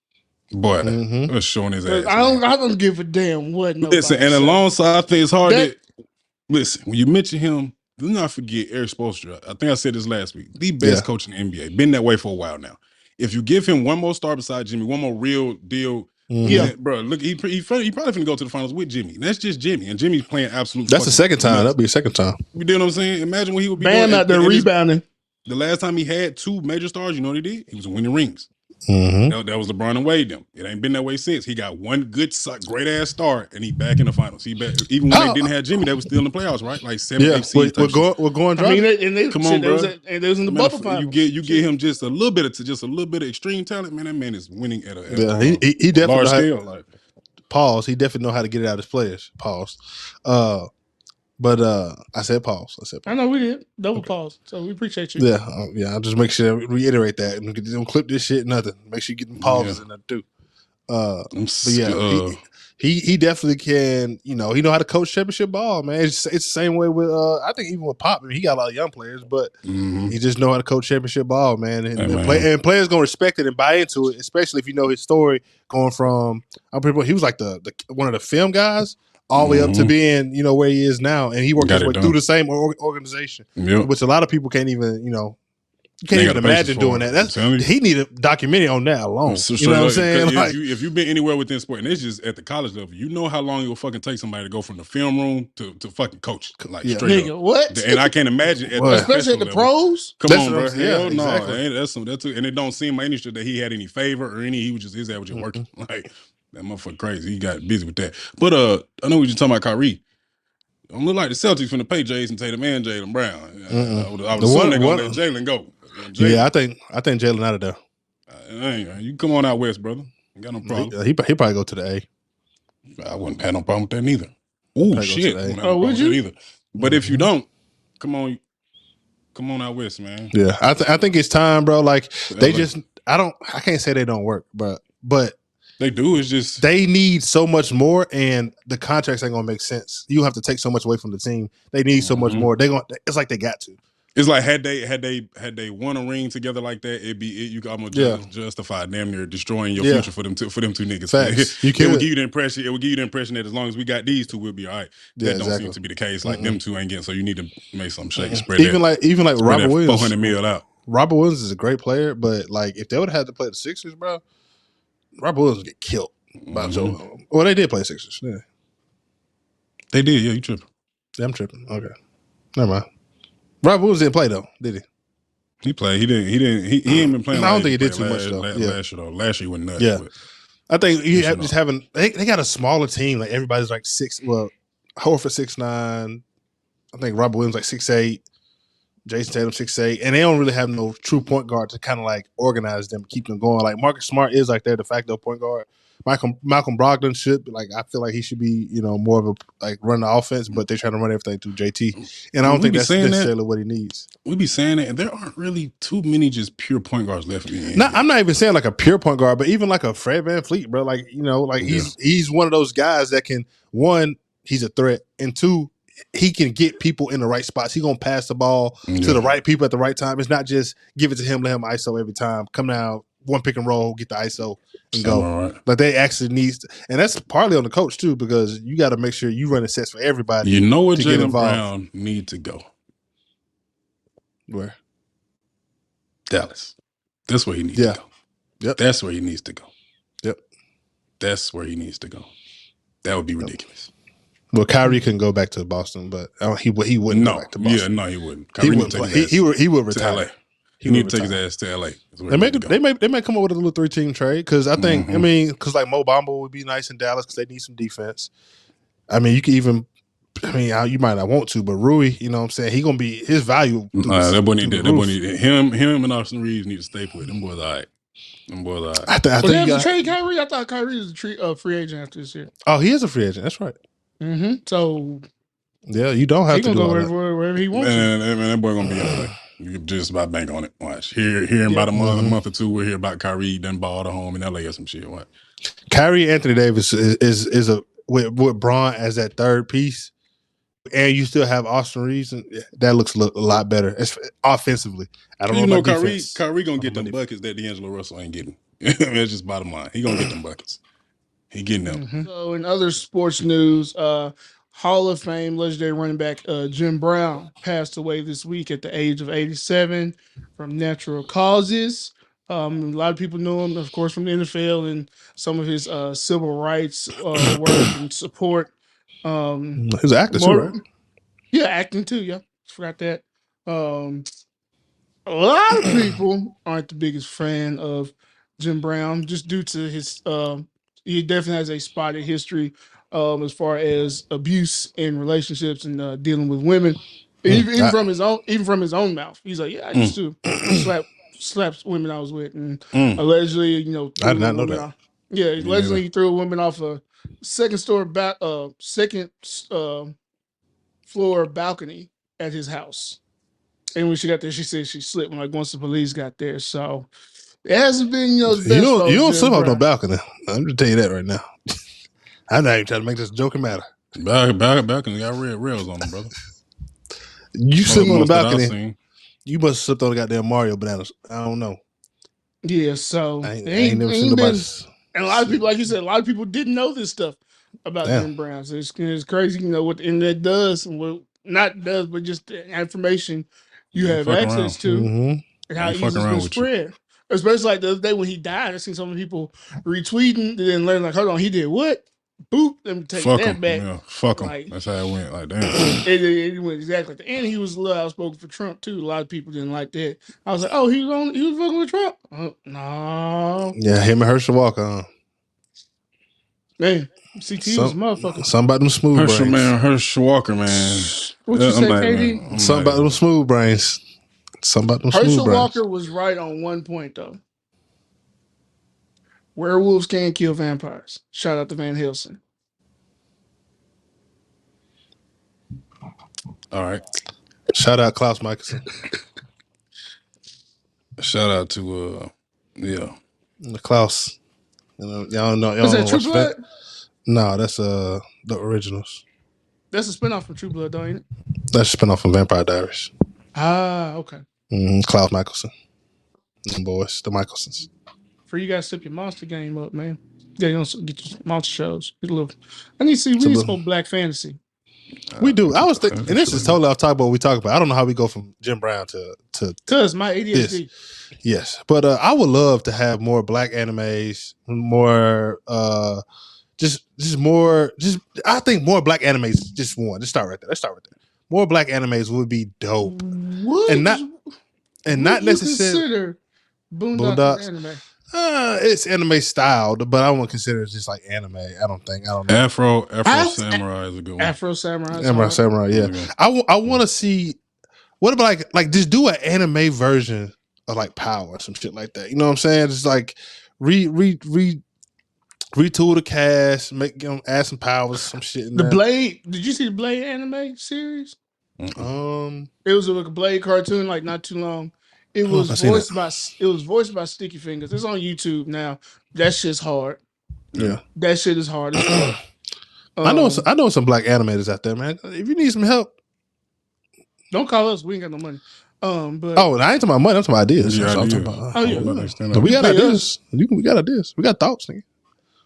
Boy, that's showing his ass. I don't give a damn what. Listen, and alongside, I think it's hard that listen when you mention him. Do not forget Eric Spoelstra. I think I said this last week. The best coach in the NBA. Been that way for a while now. If you give him one more star beside Jimmy, one more real deal Yeah, bro. Look, he probably finna go to the finals with Jimmy. That's just Jimmy, and Jimmy's playing absolute. That's the second time. That'll be a second time. You know what I'm saying? Imagine what he would be Bam doing out there rebounding. The last time he had 2 major stars, you know what he did? He was winning rings. Mm-hmm. That was LeBron and Wade. Them. It ain't been that way since. He got one good, great ass start, and he back in the finals. He back, even when they didn't have Jimmy, they was still in the playoffs, right? Like 7, 8 seeds. We're going. I mean, and they, come on, bro. They was in the bubble finals. You get him just a little bit of extreme talent, man. That man is winning at a he definitely large scale. Like, pause. He definitely know how to get it out of his players. Pause. But I said pause. I know we did double pause, so we appreciate you. Yeah. I'll just make sure I reiterate that and don't clip this shit. Nothing. Make sure you get them pauses in there too. But yeah, he definitely can. You know how to coach championship ball, man. It's the same way with I think even with Pop. I mean, he got a lot of young players, but he just know how to coach championship ball, man. And players gonna respect it and buy into it, especially if you know his story going from. He was like the one of the film guys. All the way up to being, where he is now, and he worked his way through the same organization, which a lot of people can't even, you can't even imagine doing that. He need a documentary on that alone. You know what I'm saying? Like, if you've been anywhere within sport, and it's just at the college level, you know how long it will fucking take somebody to go from the film room to fucking coach, like straight up. What? And I can't imagine, especially at the pros. Come on, bro. Hell no, exactly. And it don't seem like industry that he had any favor or any. He was just his average working like. That motherfucker crazy. He got busy with that. But I know we just talking about Kyrie. Don't look like the Celtics finna pay Jason Tatum and Jaylen Brown. I would assume they're gonna let Jalen go. Yeah, I think Jalen out of there. You come on out west, brother. Ain't got no problem. He probably go to the A. I wouldn't have no problem with that neither. Oh shit. Would you? Either. But if you don't, come on out west, man. Yeah, I think it's time, bro. Like they just, I can't say they don't work, but they do. It's just they need so much more, and the contracts ain't gonna make sense. You have to take so much away from the team. They need so much more. It's like they got to. It's like had they won a ring together like that, you could almost justify damn near destroying your future for them two niggas. Facts. It would give you the impression that as long as we got these two, we'll be all right. That don't seem to be the case. Like them two ain't getting, so you need to make some shake and spread even like Robert Williams. $400 million out. Robert Williams is a great player, but like if they would have had to play the Sixers, bro, Robert Williams would get killed. Well, they did play Sixers. Yeah. They did. Yeah, you tripping? Yeah, I'm tripping. Okay, never mind. Robert Williams didn't play though, did he? He played. He didn't. He ain't been playing. I don't think he did too much though. Last year though. Last year he went nuts. Yeah. I think you have just having. They got a smaller team. Like everybody's like 6. Well, Horford 6'9". I think Robert Williams like 6'8". Jason Tatum 6'8", and they don't really have no true point guard to kind of like organize them, keep them going. Like Marcus Smart is like their de facto point guard. Malcolm Brogdon should like. I feel like he should be more of a like run the offense, but they're trying to run everything through JT, and I don't think that's necessarily what he needs. We be saying that, and there aren't really too many just pure point guards left in the NBA. No, I'm not even saying like a pure point guard, but even like a Fred VanVleet, bro. Like he's one of those guys that can, one, he's a threat, and two, he can get people in the right spots. He gonna pass the ball to the right people at the right time. It's not just give it to him, let him ISO every time. Come down, one pick and roll, get the ISO and go. Right. But they actually need, and that's partly on the coach too, because you got to make sure you run sets for everybody. You know where Jaylen Brown need to go? Where? Dallas. That's where he needs to go. Yep. That's where he needs to go. Yep. That's where he needs to go. That would be ridiculous. Well, Kyrie can go back to Boston, but he wouldn't go back to Boston. Yeah, no, he wouldn't. Kyrie he would retire. He need to take his ass to LA. They may come up with a little 3-team trade because I think because like Mo Bamba would be nice in Dallas because they need some defense. I mean, you could even. I mean, you might not want to, but Rui, you know what I'm saying? He gonna be his value. That boy need him and Austin Reeves need to stay put. Them boys all right. I think you trade Kyrie. I thought Kyrie was a free agent after this year. Oh, he is a free agent. That's right. Mm-hmm. So yeah, you don't have to go wherever he wants. Man, that boy gonna be LA. You just about bank on it. Watch. Here in about a month or two, we'll hear about Kyrie done balled at home in LA or some shit. What? Kyrie Anthony Davis is a with Braun as that third piece, and you still have Austin Reeves, and that looks a lot better offensively. I don't know about defense. Kyrie gonna get them buckets that D'Angelo Russell ain't getting. That's just bottom line. He gonna get them buckets. He getting them. Mm-hmm. So in other sports news, Hall of Fame legendary running back Jim Brown passed away this week at the age of 87 from natural causes. A lot of people knew him, of course, from the NFL and some of his civil rights work and support. He's an actor too, right? Yeah, acting too. Yeah, forgot that. A lot of people aren't the biggest fan of Jim Brown just due to his. He definitely has a spotted history as far as abuse in relationships and dealing with women. Even from his own mouth, he's like, "Yeah, I used to slap women I was with, and allegedly, I did not know that. Allegedly, he threw a woman off a second floor balcony at his house. And when she got there, she said she slipped when once the police got there. So it hasn't been the best. You don't slip off no balcony. I'm just tell you that right now. I'm not even trying to make this joke matter. Balcony got red rails on them, brother. You slip on the balcony. You must have slipped on the goddamn Mario bananas. I don't know. Yeah, so I ain't never seen nobody. And a lot of people, like you said, a lot of people didn't know this stuff about Jim Brown. So it's crazy, what the internet does and what not does, but just the information you have access to and how easy it's going to spread. Especially like the other day when he died, I seen some people retweeting and then learn hold on, he did what? Boop, let me take that back. Yeah, fuck him. That's how it went. Like, damn. It went exactly. And he was a little outspoken for Trump too. A lot of people didn't like that. I was like, oh, he was fucking with Trump. No. Yeah, him and Herschel Walker. Man, CT was a motherfucker. Something about them smooth brains. Herschel Walker, man. What you say, KD? Something about them smooth brains. Herschel Walker was right on one point though. Werewolves can't kill vampires. Shout out to Van Helsing. All right. Shout out Klaus Michelson. Shout out to Klaus. Y'all don't know. Is that True Blood? No, that's the originals. That's a spinoff from True Blood, though, ain't it? That's a spinoff from Vampire Diaries. Ah, okay. Klaus Michelson. Them boys, the Michelsons. For you guys, step your monster game up, man. Yeah, you don't get your monster shows. Get a little. I need to see. We need some Black fantasy. We do. I was thinking, and this is totally off topic what we talk about. I don't know how we go from Jim Brown to cause my ADHD. This. Yes, but I would love to have more Black animes, more I think more Black animes. Just start right there. Let's start right there. More Black animes would be dope, and not necessarily consider Boondocks anime. It's anime styled, but I won't consider it just like anime. I don't know. Afro Samurai is a good one. Afro Samurai, yeah. I want to see what about like just do an anime version of like Power or some shit like that. You know what I'm saying? Just like retool the cast, add some powers, some shit in there. Blade. Did you see the Blade anime series? It was like a Blade cartoon, like not too long. It was voiced by Sticky Fingers. It's on YouTube now. That shit's hard. Yeah, that shit is hard as fuck. I know some Black animators out there, man. If you need some help, don't call us. We ain't got no money. But I ain't talking about money. I'm talking about ideas. We got ideas. We got ideas. We got thoughts, nigga.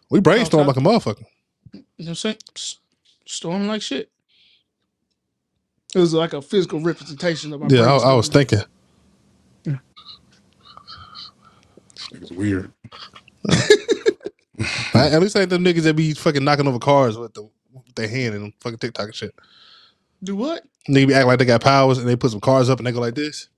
We brainstorm like a motherfucker. You know what I'm saying? Storming like shit. It was like a physical representation of my brain. I was thinking. It's weird. At least ain't them niggas that be fucking knocking over cars with their hand and fucking TikTok and shit. Do what? Nigga be acting like they got powers and they put some cars up and they go like this.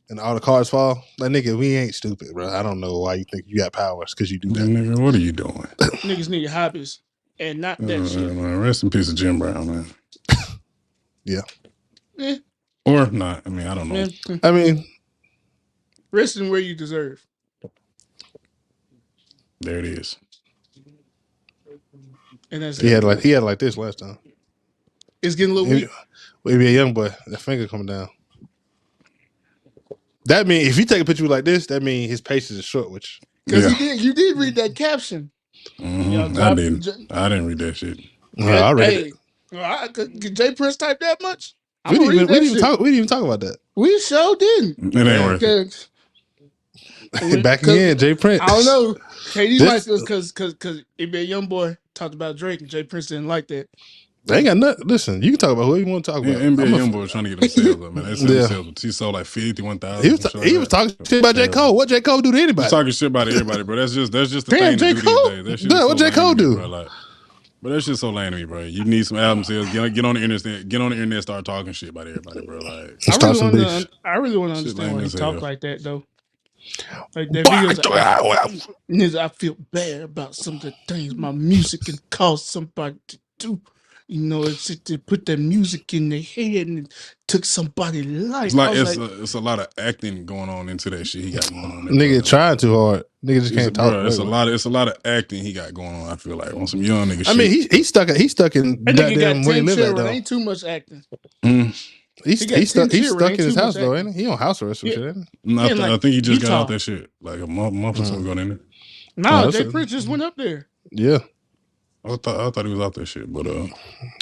And all the cars fall. Like, nigga, we ain't stupid, bro. I don't know why you think you got powers because you do that. Nigga, what are you doing? Niggas need hobbies and not that shit. Man, rest in peace of Jim Brown, man. Yeah. Or not. I mean, I don't know. I mean, rest in where you deserve. There it is. And that's he had like this last time. It's getting a little weak. Maybe a young boy, that finger coming down. That means if you take a picture like this, that means his patience is short, which because you did read that caption. Mm-hmm. I didn't read that shit. I read it. Could Jay Prince type that much? We didn't even talk about that. We sure didn't. It ain't worth it. Back again, Jay Prince. I don't know. KD might because it be a young boy talked about Drake and Jay Prince didn't like that. They ain't got nothing. Listen, you can talk about who you want to talk about. NBA YoungBoy trying to get them sales up, man. They said sales. He sold like 51,000. He was talking shit about J. Cole. What J. Cole do to anybody? He's talking shit about everybody, bro. That's just the thing to do these days. What J. Cole do? But that's just so lame to me, bro. You need some album sales. Get on the internet, start talking shit about everybody, bro. Like, I really want to understand why he talk like that, though. Like that videos, I feel bad about some of the things my music can cause somebody to do. You know, it's to put that music in their head and it took somebody's life. It's a lot of acting going on into that shit he got going on. Nigga trying too hard. Nigga just can't talk. Bro, it's a lot of acting he got going on. I feel like on some young nigga shit. I mean, he's stuck in goddamn where he live at though. Ain't too much acting. He's stuck in his house though, ain't he? He on house arrest or shit, ain't he? No, I think he just got out that shit like a month or so ago, didn't it? No, Jay Prince just went up there. Yeah. I thought he was out that shit, but that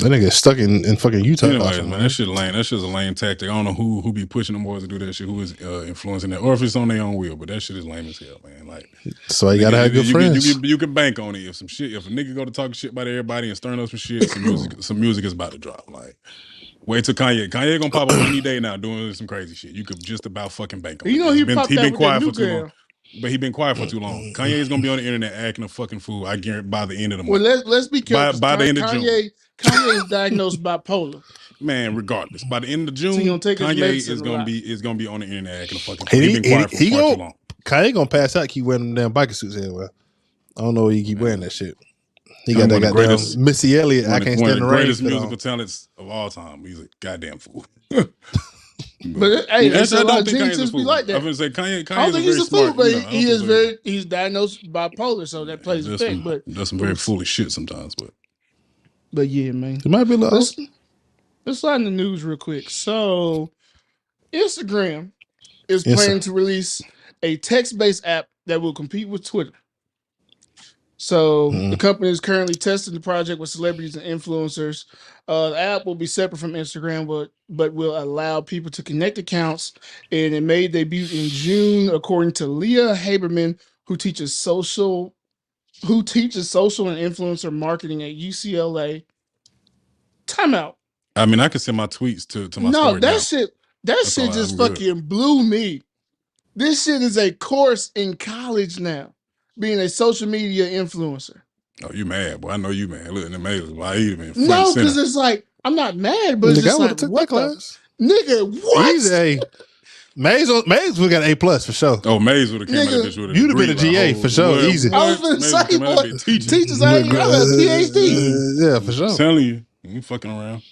nigga stuck in fucking Utah. Anyways, man, that shit lame. That shit's a lame tactic. I don't know who be pushing them boys to do that shit, who is influencing that, or if it's on their own will. But that shit is lame as hell, man. Like, so you gotta have good friends. You can bank on it. If a nigga go to talking shit about everybody and stirring up some shit, some music is about to drop. Like, wait till Kanye gonna pop up any day now doing some crazy shit. You could just about fucking bank on it. You know he been quiet for too long. But he been quiet for too long. Kanye is gonna be on the internet acting a fucking fool. I guarantee by the end of the month. Well, let's be careful. By the end of June, Kanye is diagnosed bipolar. Man, regardless, by the end of June, Kanye is gonna be on the internet acting a fucking fool. He been quiet for far too long. Kanye gonna pass out. Keep wearing them damn biker suits everywhere. I don't know why he keep wearing that shit. He got that goddamn Missy Elliott. I can't stand the rain. One of the greatest musical talents of all time. He's a goddamn fool. But hey, that's a lot of geniuses be like that. I'm gonna say Kanye. I don't think he's a fool, but he's diagnosed bipolar, so that plays a effect. But that's some very foolish shit sometimes. But yeah, man, it might be a little. Let's slide in the news real quick. So, Instagram is planning to release a text-based app that will compete with Twitter. So the company is currently testing the project with celebrities and influencers. The app will be separate from Instagram, but will allow people to connect accounts. And it made debut in June, according to Leah Haberman, who teaches social and influencer marketing at UCLA. Timeout. I mean, I can send my tweets to my story. No, that shit just fucking blew me. This shit is a course in college now. Being a social media influencer. Oh, you mad, boy? I know you mad. Look, amazing. Why you even? No, because it's like I'm not mad, but it's just like what class? Nigga, what? He's Maze would have got an A+ for sure. Oh, Maze would have came out of this with a you'd have been a GA for sure. Easy. I was gonna say, boy, teachers ain't got a PhD. Yeah, for sure. I'm telling you fucking around.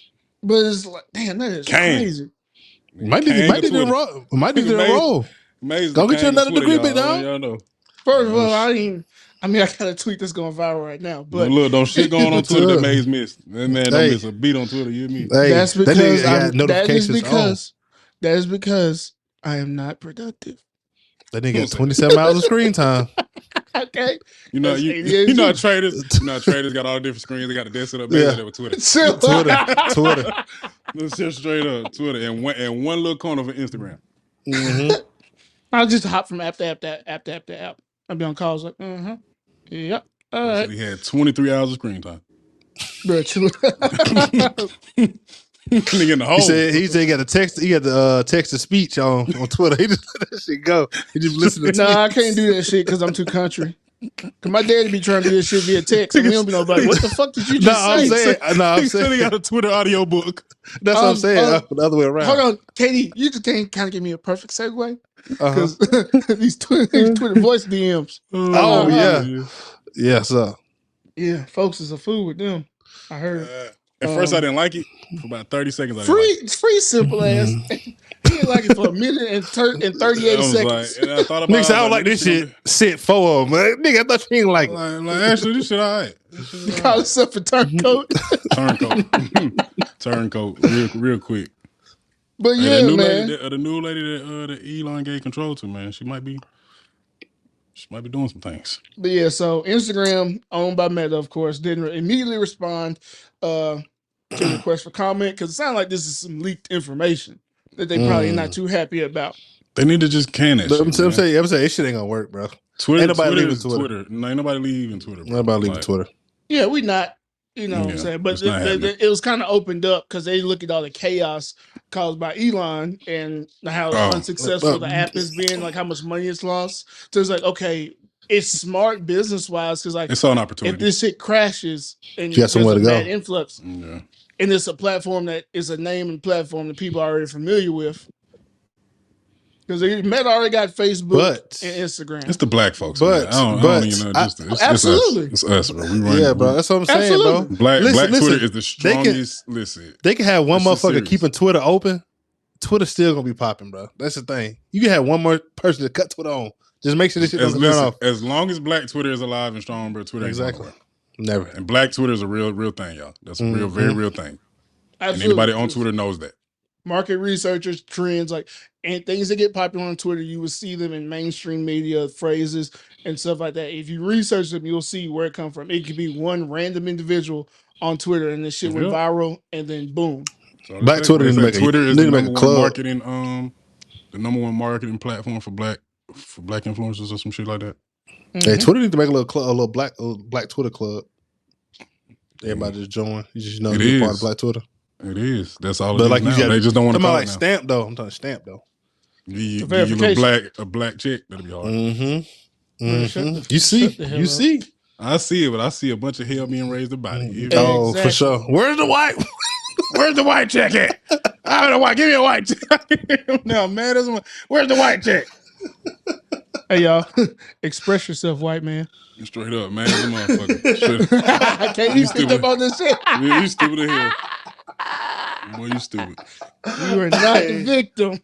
But it's like, damn, that is crazy. Might need to enroll. Go get you another degree, big dog. First of all, I got a tweet that's going viral right now. But look, don't shit going on Twitter that Maze missed. That man don't miss a beat on Twitter. You mean? That's because that is because I am not productive. That nigga got 27 hours of screen time. Okay. You know how traders got all the different screens. They got the desk set up with Twitter. Twitter. Let's just straight up Twitter and one little corner for Instagram. Mm-hmm. I'll just hop from app to app to app to app to app. I'll be on calls like, yep. All right. So he had 23 hours of screen time. Bro, chill. Nigga in the hole. He said he got the text to speech on Twitter. He just let that shit go. He just listened to I can't do that shit because I'm too country. Cause my daddy be trying to do this shit via text. And he don't be nobody. What the fuck did you just say? I'm saying he got a Twitter audio book. That's what I'm saying. The other way around. Hold on, Katie. You just can't kind of give me a perfect segue because these Twitter voice DMs. Yeah, sir. Yeah, folks is a fool with them. I heard. At first, I didn't like it. For about 30 seconds, I didn't like it. Free simple ass. He didn't like it for a minute and 38 seconds. And I thought about nigga, I don't like this shit. Sit for him, man. Nigga, I thought you didn't like it. Actually, this shit all right. You call yourself a turncoat? Turncoat. Real quick. But yeah, man. The new lady that Elon gave control to, man, she might be doing some things. But yeah, so Instagram, owned by Meta, of course, didn't immediately respond to the request for comment because it sounds like this is some leaked information that they probably not too happy about. They need to just can that shit. I'm saying this shit ain't gonna work, bro. Ain't nobody leaving Twitter. No, ain't nobody leaving Twitter. Bro. Nobody leaving Twitter. Yeah, we not. You know what I'm saying? But it was kind of opened up because they look at all the chaos caused by Elon and how unsuccessful the app has been, like how much money it's lost. So it's like, okay, it's smart business wise because like it's an opportunity. If this shit crashes and there's a bad influx, and it's a platform that is a name and platform that people are already familiar with. Because Meta already got Facebook and Instagram. It's the black folks, man. I don't even know. Absolutely. It's us, bro. Bro. That's what I'm saying, bro. Black Twitter is the strongest. They can have one motherfucker keeping Twitter open. Twitter's still going to be popping, bro. That's the thing. You can have one more person to cut Twitter on. Just make sure this shit doesn't turn off. As long as Black Twitter is alive and strong, bro, Twitter ain't exactly. Never. And Black Twitter is a real thing, y'all. That's a very real thing. Absolutely. And anybody on Twitter knows that. Market researchers, trends, and things that get popular on Twitter, you will see them in mainstream media, phrases, and stuff like that. If you research them, you'll see where it comes from. It could be one random individual on Twitter, and this shit went viral, and then boom. So Black Twitter is the number one marketing, the number one marketing platform for black influencers or some shit like that. Hey, Twitter need to make a little black Twitter club. Everybody just join. You just know you're part of Black Twitter. It is. That's all. But like now. They just don't want to call it now. Stamp though. I'm talking stamp though. You a black chick. That'll be hard. You see. I see it, but I see a bunch of hell being raised about it. Oh, for sure. Where's the white? Where's the white check at? I don't know why. Give me a white check. No, man. Where's the white check? Hey, y'all. Express yourself, white man. Straight up, man. Motherfucker. Can't you pick up on this shit? You stupid as hell. Boy, you stupid. You are not the victim.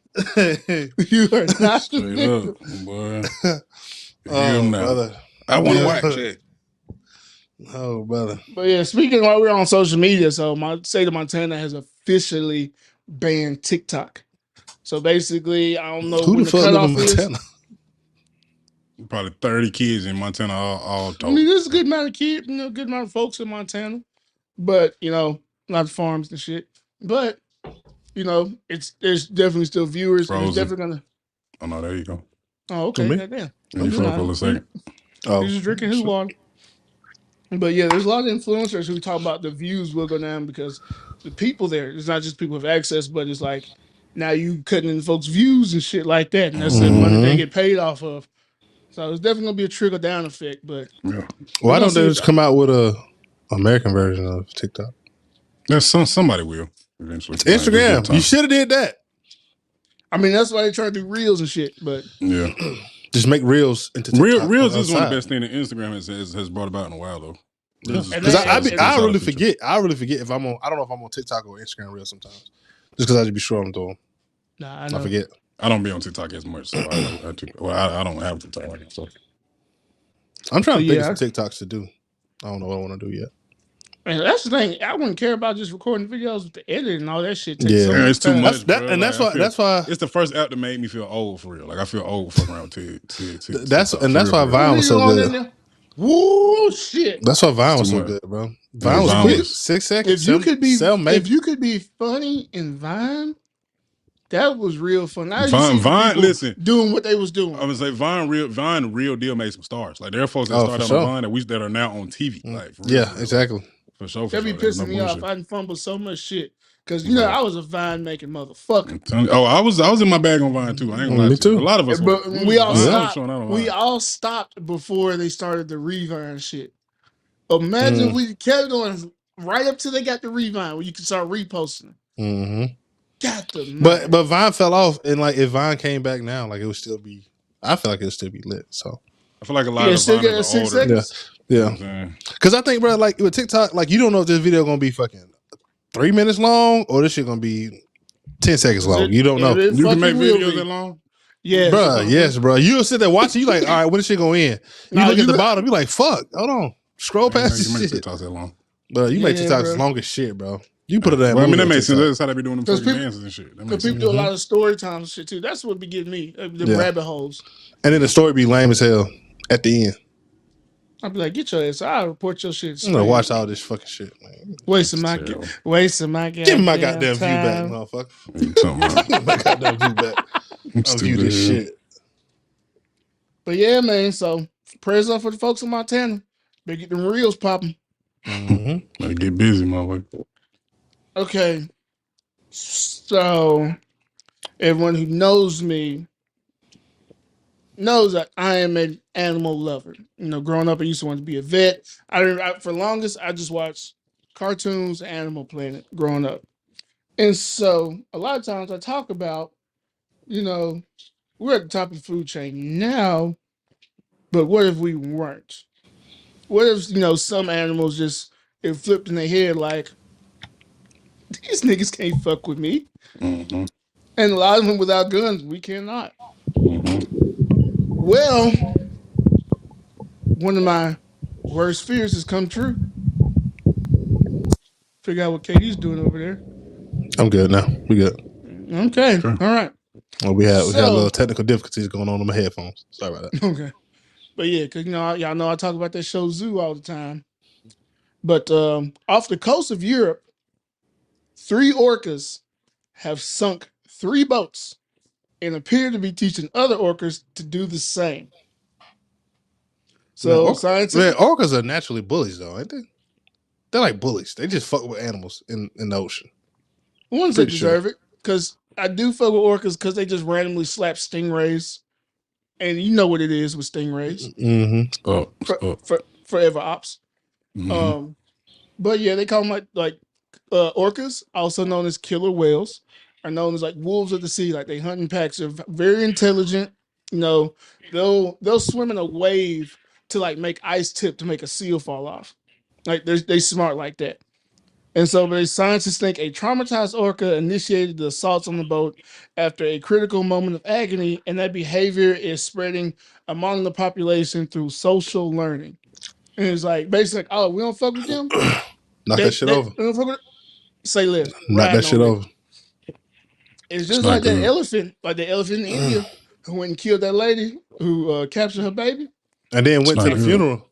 You are not the victim. Up, boy. Brother. I want a white check. Oh, brother. But yeah, speaking while we're on social media, so my state of Montana has officially banned TikTok. So basically, I don't know who the fuck live in Montana. Probably 30 kids in Montana all told. I mean, there's a good amount of kids, good amount of folks in Montana. But, a lot of farms and shit. But, there's definitely still viewers. And it's definitely gonna. Oh no, there you go. Oh, okay. Goddamn. You fell for a second. Oh, he's just drinking his water. But yeah, there's a lot of influencers who talk about the views will go down because the people there, it's not just people with access, but it's like now you cutting in folks' views and shit like that. And that's the money they get paid off of. So it's definitely gonna be a trickle down effect. But why don't they just come out with a American version of TikTok? Somebody will eventually. Instagram. You should have did that. I mean, that's why they try to do reels and shit. But yeah. Just make reels into TikTok. Reels is one of the best things that Instagram has brought about in a while, though. Because I really forget. I really forget if I'm on. I don't know if I'm on TikTok or Instagram Reels sometimes. Just because I just be scrolling through them. Nah, I forget. I don't be on TikTok as much, so I don't have TikTok right now. So I'm trying to think of some TikToks to do. I don't know what I want to do yet. And that's the thing. I wouldn't care about just recording videos with the edit and all that shit. It's too much. That's why it's the first app that made me feel old for real. Like I feel old fucking around TikTok. That's why Vine was so good. Whoa, shit! That's why Vine was so good, bro. Vine was quick. 6 seconds. If you could be funny in Vine, that was real fun. Vine, listen, doing what they was doing. I would say Vine, real deal made some stars. Like there are folks that started on Vine that are now on TV. Like exactly. For sure. That be pissing me off. I done fumbled so much shit. Because I was a Vine making motherfucker. I was in my bag on Vine too. I ain't gonna lie. Me too. A lot of us. But we all stopped. We all stopped before they started the Revine shit. Imagine we kept going right up till they got the Revine where you can start reposting. Mm-hmm. Got the but Vine fell off, and like if Vine came back now, like it would still be. I feel like it would still be lit. So I feel like a lot of Vine are older. Seconds. Yeah. Because I think, bro, like with TikTok, like you don't know if this video gonna be fucking 3 minutes long or this shit gonna be 10 seconds long. You don't know. You can make videos that long? Yeah. Bro, yes, bro. You'll sit there watching, you like, all right, when this shit gonna end? You look at the bottom, you like, fuck, hold on. Scroll past this shit. TikToks that long. Bro, you make TikToks long as shit, bro. You put it in. I mean, that makes sense. That's how they be doing them fucking dances and shit. Because people do a lot of story times and shit too. That's what be getting me. The rabbit holes. And then the story be lame as hell at the end. I'll be like, get your ass. I'll report your shit. I'm gonna watch all this fucking shit, man. Wasting my goddamn Give me my goddamn view back, motherfucker. Give me my goddamn view back. I'll view this shit. But yeah, man. So prayers up for the folks in Montana. They get them reels popping. Gotta get busy, motherfucker. Okay. So, everyone who knows me knows that I am an animal lover. You know, growing up, I used to want to be a vet. For longest, I just watched cartoons, Animal Planet, growing up. And so, a lot of times I talk about, you know, we're at the top of the food chain now, but what if we weren't? What if, some animals just, it flipped in their head like, these niggas can't fuck with me. Mm-hmm. And a lot of them without guns, we cannot. Mm-hmm. Well, one of my worst fears has come true. Figure out what KD's doing over there. I'm good now. We good. Okay. Sure. All right. Well, we had a little technical difficulties going on in my headphones. Sorry about that. Okay. But yeah, because y'all know I talk about that show Zoo all the time. But off the coast of Europe, 3 orcas have sunk 3 boats and appear to be teaching other orcas to do the same. So orcas are naturally bullies, though, ain't they? They're like bullies. They just fuck with animals in the ocean. Ones that deserve it, because I do fuck with orcas because they just randomly slap stingrays, and you know what it is with stingrays. Mm-hmm. Forever ops. Mm-hmm. But yeah, they call them like orcas, also known as killer whales, are known as like wolves of the sea. Like they hunt in packs. They're very intelligent. You know, they'll swim in a wave to like make ice tip to make a seal fall off. Like they smart like that. And so the scientists think a traumatized orca initiated the assaults on the boat after a critical moment of agony, and that behavior is spreading among the population through social learning. And it's like basically like, oh, we don't fuck with them. Knock that shit over. Say less. Knock that shit over. It's just like that elephant, like the elephant in India who went and killed that lady who captured her baby. And then went to the funeral.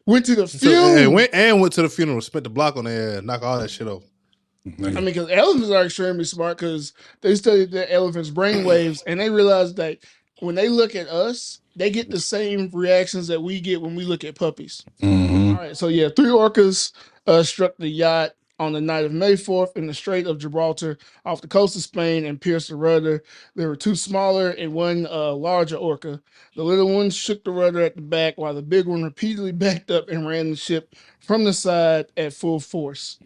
Went to the funeral. Went to the funeral. Spent the block on there and knock all that shit over. I mean, because elephants are extremely smart because they studied the elephants' brain waves and they realized that when they look at us, they get the same reactions that we get when we look at puppies. Mm-hmm. All right, so yeah, 3 orcas struck the yacht on the night of May 4th in the Strait of Gibraltar off the coast of Spain and pierced the rudder. There were 2 smaller and 1 larger orca. The little one shook the rudder at the back while the big one repeatedly backed up and ran the ship from the side at full force.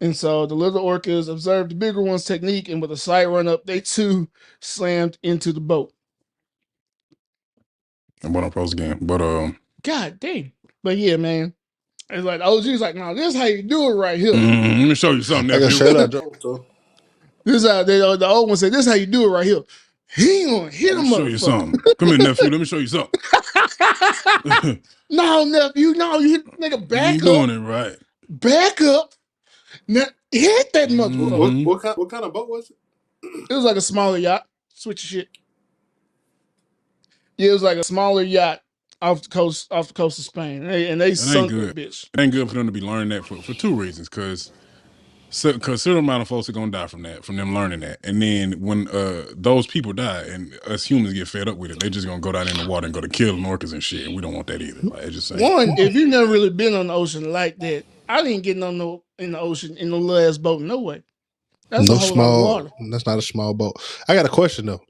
And so the little orcas observed the bigger one's technique, and with a slight run up, they too slammed into the boat. And what I'm supposed to get, but God dang. But yeah, man. It's like the OG's like, no, this is how you do it right here. Mm-hmm. Let me show you something. I got this is how the old one said, this is how you do it right here. He ain't gonna hit him up. Show you something. Come here, nephew. Let me show you something. No, nephew. No, you hit nigga back up. You doing it right. Back up. Now, hit that motherfucker. What kind of boat was it? It was like a smaller yacht. Switch your shit. Yeah, it was like a smaller yacht off the coast of Spain. And they sunk that bitch. It ain't good for them to be learning that for 2 reasons. Because considerable amount of folks are gonna die from them learning that. And then when those people die and us humans get fed up with it, they just gonna go down in the water and go to kill orcas and shit. And we don't want that either. Like, just saying. One, if you've never really been on the ocean like that, I didn't get in the ocean in the little ass boat. No way. That's a whole lot of water. That's not a small boat. I got a question though.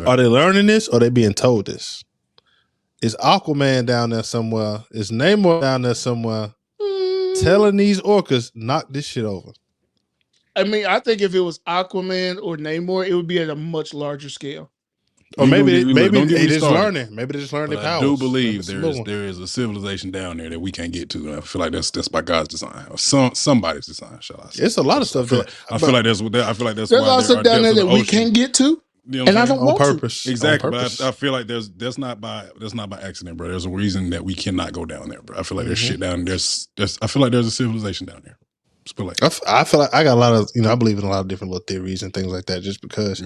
Are they learning this or are they being told this? Is Aquaman down there somewhere? Is Namor down there somewhere? Telling these orcas, knock this shit over. I mean, I think if it was Aquaman or Namor, it would be at a much larger scale. Or maybe they just learning. Maybe they just learning their powers. I do believe there is a civilization down there that we can't get to. And I feel like that's by God's design or somebody's design, shall I say? It's a lot of stuff. I feel like that's there's a lot of stuff down there that we can't get to. You know and I don't want purpose. To. Exactly, but I feel like that's not by accident, bro. There's a reason that we cannot go down there, bro. I feel like there's shit down there. I feel like there's a civilization down there. I feel like I got a lot of, I believe in a lot of different little theories and things like that, just because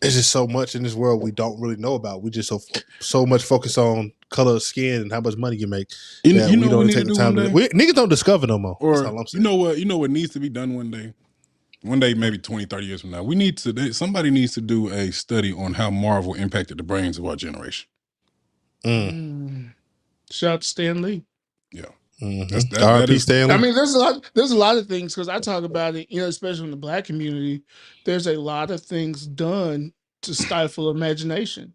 there's just so much in this world we don't really know about. We just so much focus on color of skin and how much money you make. We don't take the time to. Niggas don't discover no more. Or that's all I'm saying. You know what needs to be done one day. One day, maybe 20, 30 years from now, somebody needs to do a study on how Marvel impacted the brains of our generation. Shout out to Stan Lee. Yeah. Stanley. I mean, there's a lot of things, because I talk about it, especially in the Black community. There's a lot of things done to stifle imagination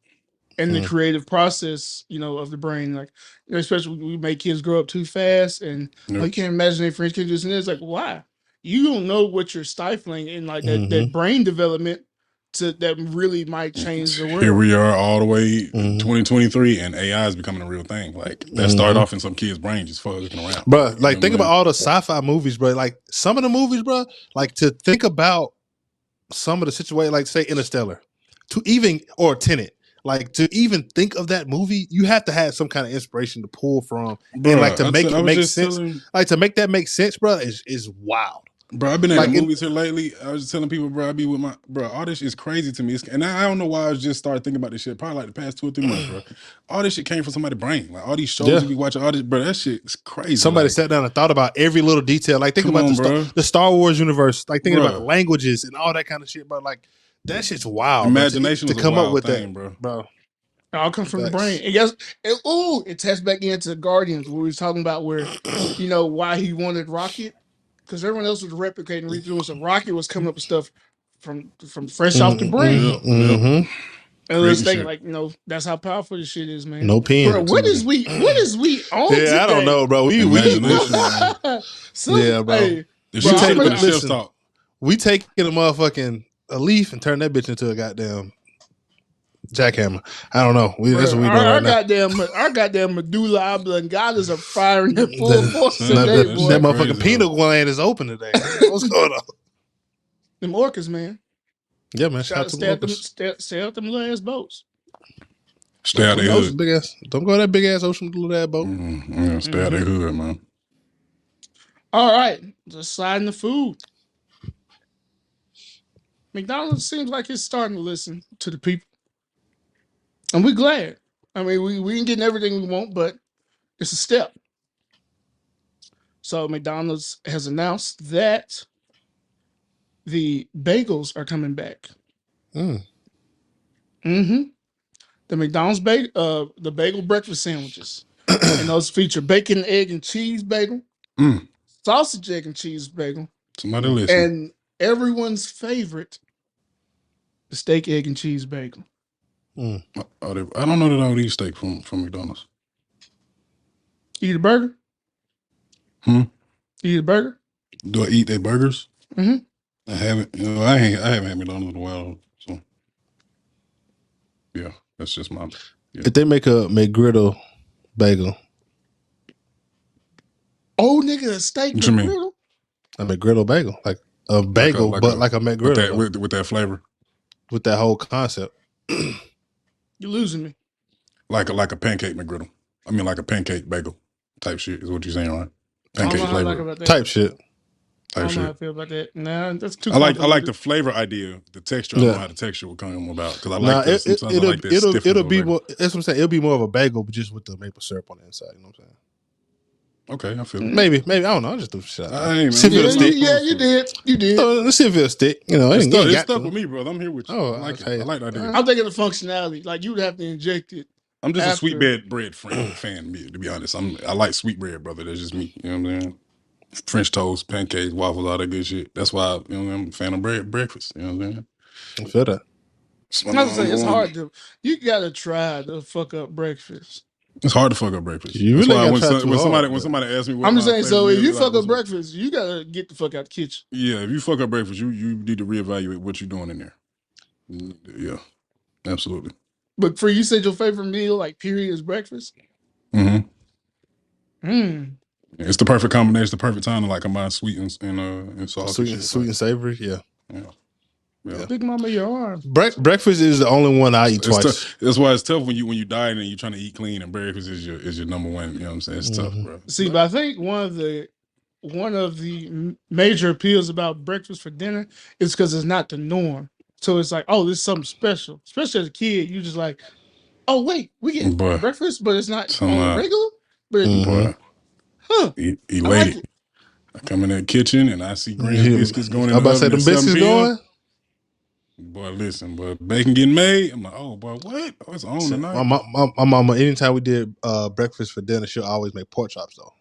and the creative process, of the brain. Like, especially we make kids grow up too fast, and you can't imagine their friends can do this and this. Like, why? You don't know what you're stifling in like that brain development that really might change the world. Here we are all the way 2023, and AI is becoming a real thing. Like, that started off in some kid's brain just fucking around. Bro, like, think about all the sci-fi movies, bro. Like, some of the movies, bro, like, to think about some of the situation, like, say, Interstellar, or Tenet, like, to even think of that movie, you have to have some kind of inspiration to pull from, bro, and like to make it make sense. Like, to make that make sense, bro, is wild. Bro, I've been at the movies here lately. I was just telling people, bro, I be with all this is crazy to me. And I don't know why I just started thinking about this shit probably like the past 2 or 3 months, bro. All this shit came from somebody's brain. Like, all these shows you be watching, all this, bro, that shit is crazy. Somebody sat down and thought about every little detail. Like, think about the Star Wars universe. Like, thinking about languages and all that kind of shit, bro. Like, that shit's wild. Imagination to come up with thing, that, bro. It all comes from the brain. And yes, it taps back into Guardians, where we was talking about where, why he wanted Rocket. Because everyone else was replicating, redoing. So Rocket was coming up with stuff from fresh off the brain. And I was thinking, like, that's how powerful this shit is, man. No pen. Bro, what is we on today? I don't know, bro. We taking a motherfucking a leaf and turn that bitch into a goddamn jackhammer. I don't know. That's what we doing right now. Our goddamn medulla oblongata are firing at full force today, boy. That motherfucking pineal gland is open today. What's going on? Them orcas, man. Yeah, man. Stay out them little ass boats. Stay out their hood. Don't go to that big ass ocean little ass boat. Stay out their hood, man. All right. Just sliding the food. McDonald's seems like it's starting to listen to the people. And we're glad. I mean, we ain't getting everything we want, but it's a step. So McDonald's has announced that the bagels are coming back. The McDonald's the bagel breakfast sandwiches. And those feature bacon, egg, and cheese bagel, sausage, egg, and cheese bagel. Somebody listen. And everyone's favorite, the steak, egg, and cheese bagel. I don't know that I would eat steak from McDonald's. You eat a burger? You eat a burger? Do I eat their burgers? I haven't. I haven't had McDonald's in a while. So yeah, that's just my. Yeah. If they make a McGriddle bagel. Oh, nigga, a steak what McGriddle? You mean? A McGriddle bagel, like a bagel, but like a McGriddle with that flavor, with that whole concept. You're losing me. Like a pancake McGriddle. I mean, like a pancake bagel type shit is what you're saying, right? Pancake flavor type shit. I don't know how I feel about that. Nah, that's too. I like the flavor idea, the texture. I don't know how the texture will come about because I like this. Sometimes I like this. It'll be more. That's what I'm saying. It'll be more of a bagel, but just with the maple syrup on the inside. You know what I'm saying? Okay, I feel it. Maybe I don't know. I just do shit. You did. Let's see if it'll stick. It stuck with me, bro. I'm here with you. Oh, I like it. I like the idea. I'm thinking of functionality. Like you would have to inject it. I'm just a sweet bread fan, to be honest. I like sweet bread, brother. That's just me. You know what I'm saying? French toast, pancakes, waffles, all that good shit. That's why I'm a fan of breakfast. You know what I'm saying? I feel that. I'm saying it's hard to. You gotta try to fuck up breakfast. It's hard to fuck up breakfast. You really when somebody asks me, I'm just saying. So if you fuck up breakfast, you gotta get the fuck out the kitchen. Yeah, if you fuck up breakfast, you need to reevaluate what you're doing in there. Yeah, absolutely. But for you said your favorite meal, like period, is breakfast. It's the perfect combination, the perfect time to like combine sweet and salty. Sweet and savory, yeah. Big Mama, your arm. Breakfast is the only one I eat twice. That's why it's tough when you diet and you're trying to eat clean, and breakfast is your number one. You know what I'm saying? It's tough, bro. See, but I think one of the major appeals about breakfast for dinner is because it's not the norm. So it's like, oh, this is something special. Especially as a kid, you just like, oh wait, we get breakfast, but it's not on regular. But elated. I come in that kitchen and I see green biscuits going in. I'm about to say them biscuits going. Boy, listen, boy, bacon getting made. I'm like, oh, boy, what? Oh, it's on tonight. My mama, anytime we did breakfast for dinner, she'll always make pork chops though.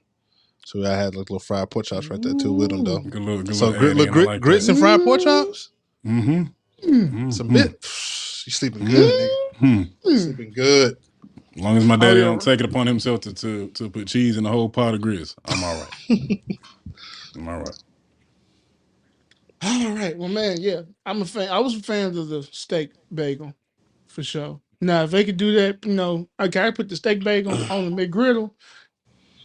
So I had like little fried pork chops right there too with them though. Good so like grits and fried pork chops. It's a bit. You sleeping good, nigga. Sleeping good. As long as my daddy don't take it upon himself to put cheese in the whole pot of grits, I'm all right. I'm all right. All right. Well, man, yeah, I'm a fan. I was a fan of the steak bagel for sure. Now, if they could do that, okay, I put the steak bagel on the McGriddle.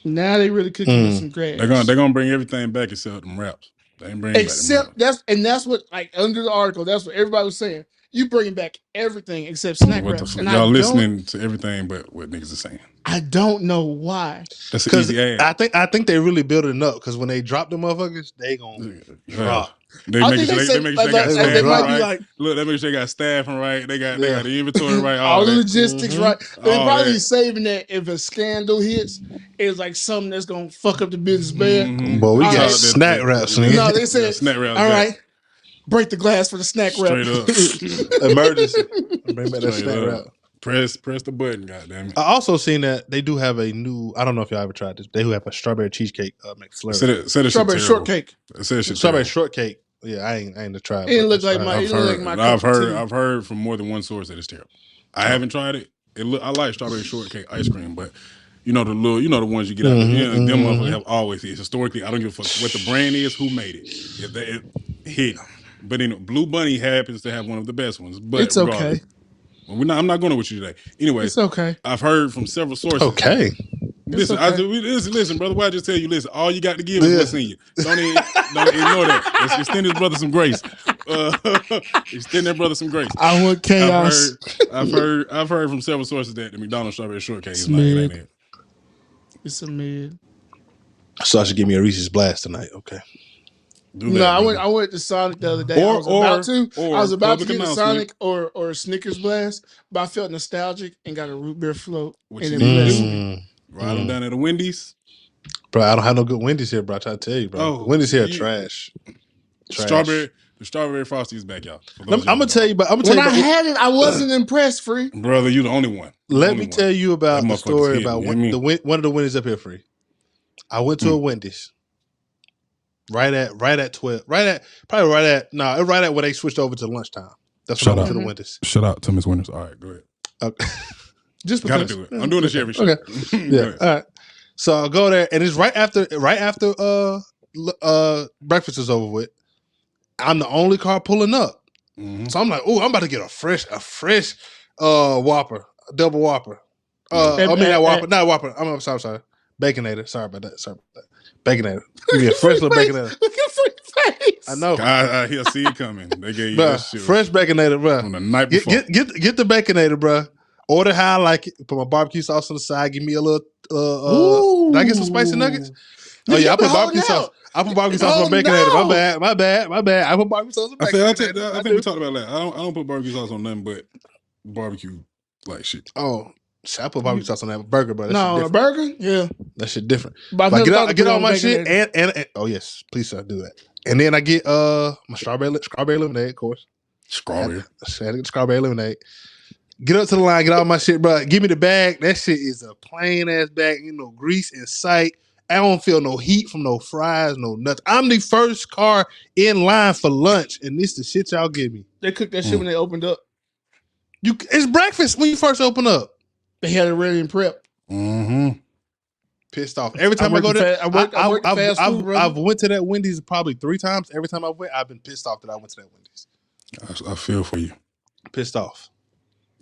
Now they really cooking with some grass. They're gonna bring everything back except them wraps. They ain't bringing except back that's what, like, under the article, that's what everybody was saying. You bringing back everything except snack wraps. And y'all listening to everything but what niggas are saying. I don't know why. That's an easy ad. I think they really building up because when they drop the motherfuckers, they gonna drop. They make sure they got staffing right. Look, they make sure they got staffing right. They got the inventory right. All the logistics right. They probably saving that if a scandal hits, it's like something that's gonna fuck up the business bad. But we got snack wraps. No, they said snack wraps. All right, break the glass for the snack wrap. Straight up, emergency. Bring back that snack wrap. Press the button, goddamn it. I also seen that they do have a new. I don't know if y'all ever tried this. They do have a strawberry cheesecake McFlurry. Strawberry shortcake. Strawberry shortcake. Yeah, I ain't tried. It look like my. I've heard from more than one source that it's terrible. I haven't tried it. I like strawberry shortcake ice cream, but the ones you get out there. Them motherfuckers have always hit. Historically, I don't give a fuck what the brand is, who made it. If it hit, but Blue Bunny happens to have one of the best ones. But it's okay. Well, I'm not going with you today. Anyway, it's okay. I've heard from several sources. Okay. Listen, listen, brother. What I just tell you? Listen, all you got to give is what's in you. Don't ignore that. Let's extend his brother some grace. Extend that brother some grace. I want chaos. I've heard from several sources that the McDonald's strawberry shortcake is like it ain't it. It's a mid. So I should give me a Reese's Blast tonight. Okay. I went to Sonic the other day. I was about to get a Sonic or a Snickers Blast, but I felt nostalgic and got a root beer float. Right on down at the Wendy's. Bro, I don't have no good Wendy's here, bro. I try to tell you, bro. Wendy's here are trash. The strawberry frosty is back, y'all. I'm gonna tell you, but when I had it, I wasn't impressed, Free. Brother, you the only one. Let me tell you about the story about one of the Wendy's up here, Free. I went to a Wendy's. Right at 12. Right at where they switched over to lunchtime. That's when I went to the Wendy's. Shout out to Miss Winters. All right, go ahead. Okay. Just gotta do it. I'm doing this every show. Okay. Yeah. All right. So I'll go there, and it's right after breakfast is over with. I'm the only car pulling up. So I'm like, oh, I'm about to get a fresh Whopper, a double Whopper. Not Whopper. I'm sorry. Baconator. Sorry about that. Baconator. Give me a fresh little Baconator. Look at Free's face. I know. He'll see it coming. They gave you that shit. Fresh Baconator, bro. From the night before. Get the Baconator, bro. Order how I like it. Put my barbecue sauce on the side. Give me a little. Did I get some spicy nuggets? Oh yeah, I put barbecue sauce. I put barbecue sauce on Baconator. No. My bad. I put barbecue sauce on Baconator. I think we talked about that. I don't put barbecue sauce on nothing but barbecue like shit. Oh. I put barbecue sauce on that burger, but a burger? Yeah. That shit different. But I get all my shit and oh yes, please sir, do that. And then I get my strawberry lemonade, of course. Strawberry. I had to get strawberry lemonade. Get up to the line, get all my shit, bro. Give me the bag. That shit is a plain ass bag. Ain't no grease in sight. I don't feel no heat from no fries, no nothing. I'm the first car in line for lunch, and this the shit y'all give me. They cooked that shit when they opened up. It's breakfast when you first open up. They had it ready and prepped. Pissed off. Every time I go there, I've went to that Wendy's probably 3 times. Every time I went, I've been pissed off that I went to that Wendy's. I feel for you. Pissed off.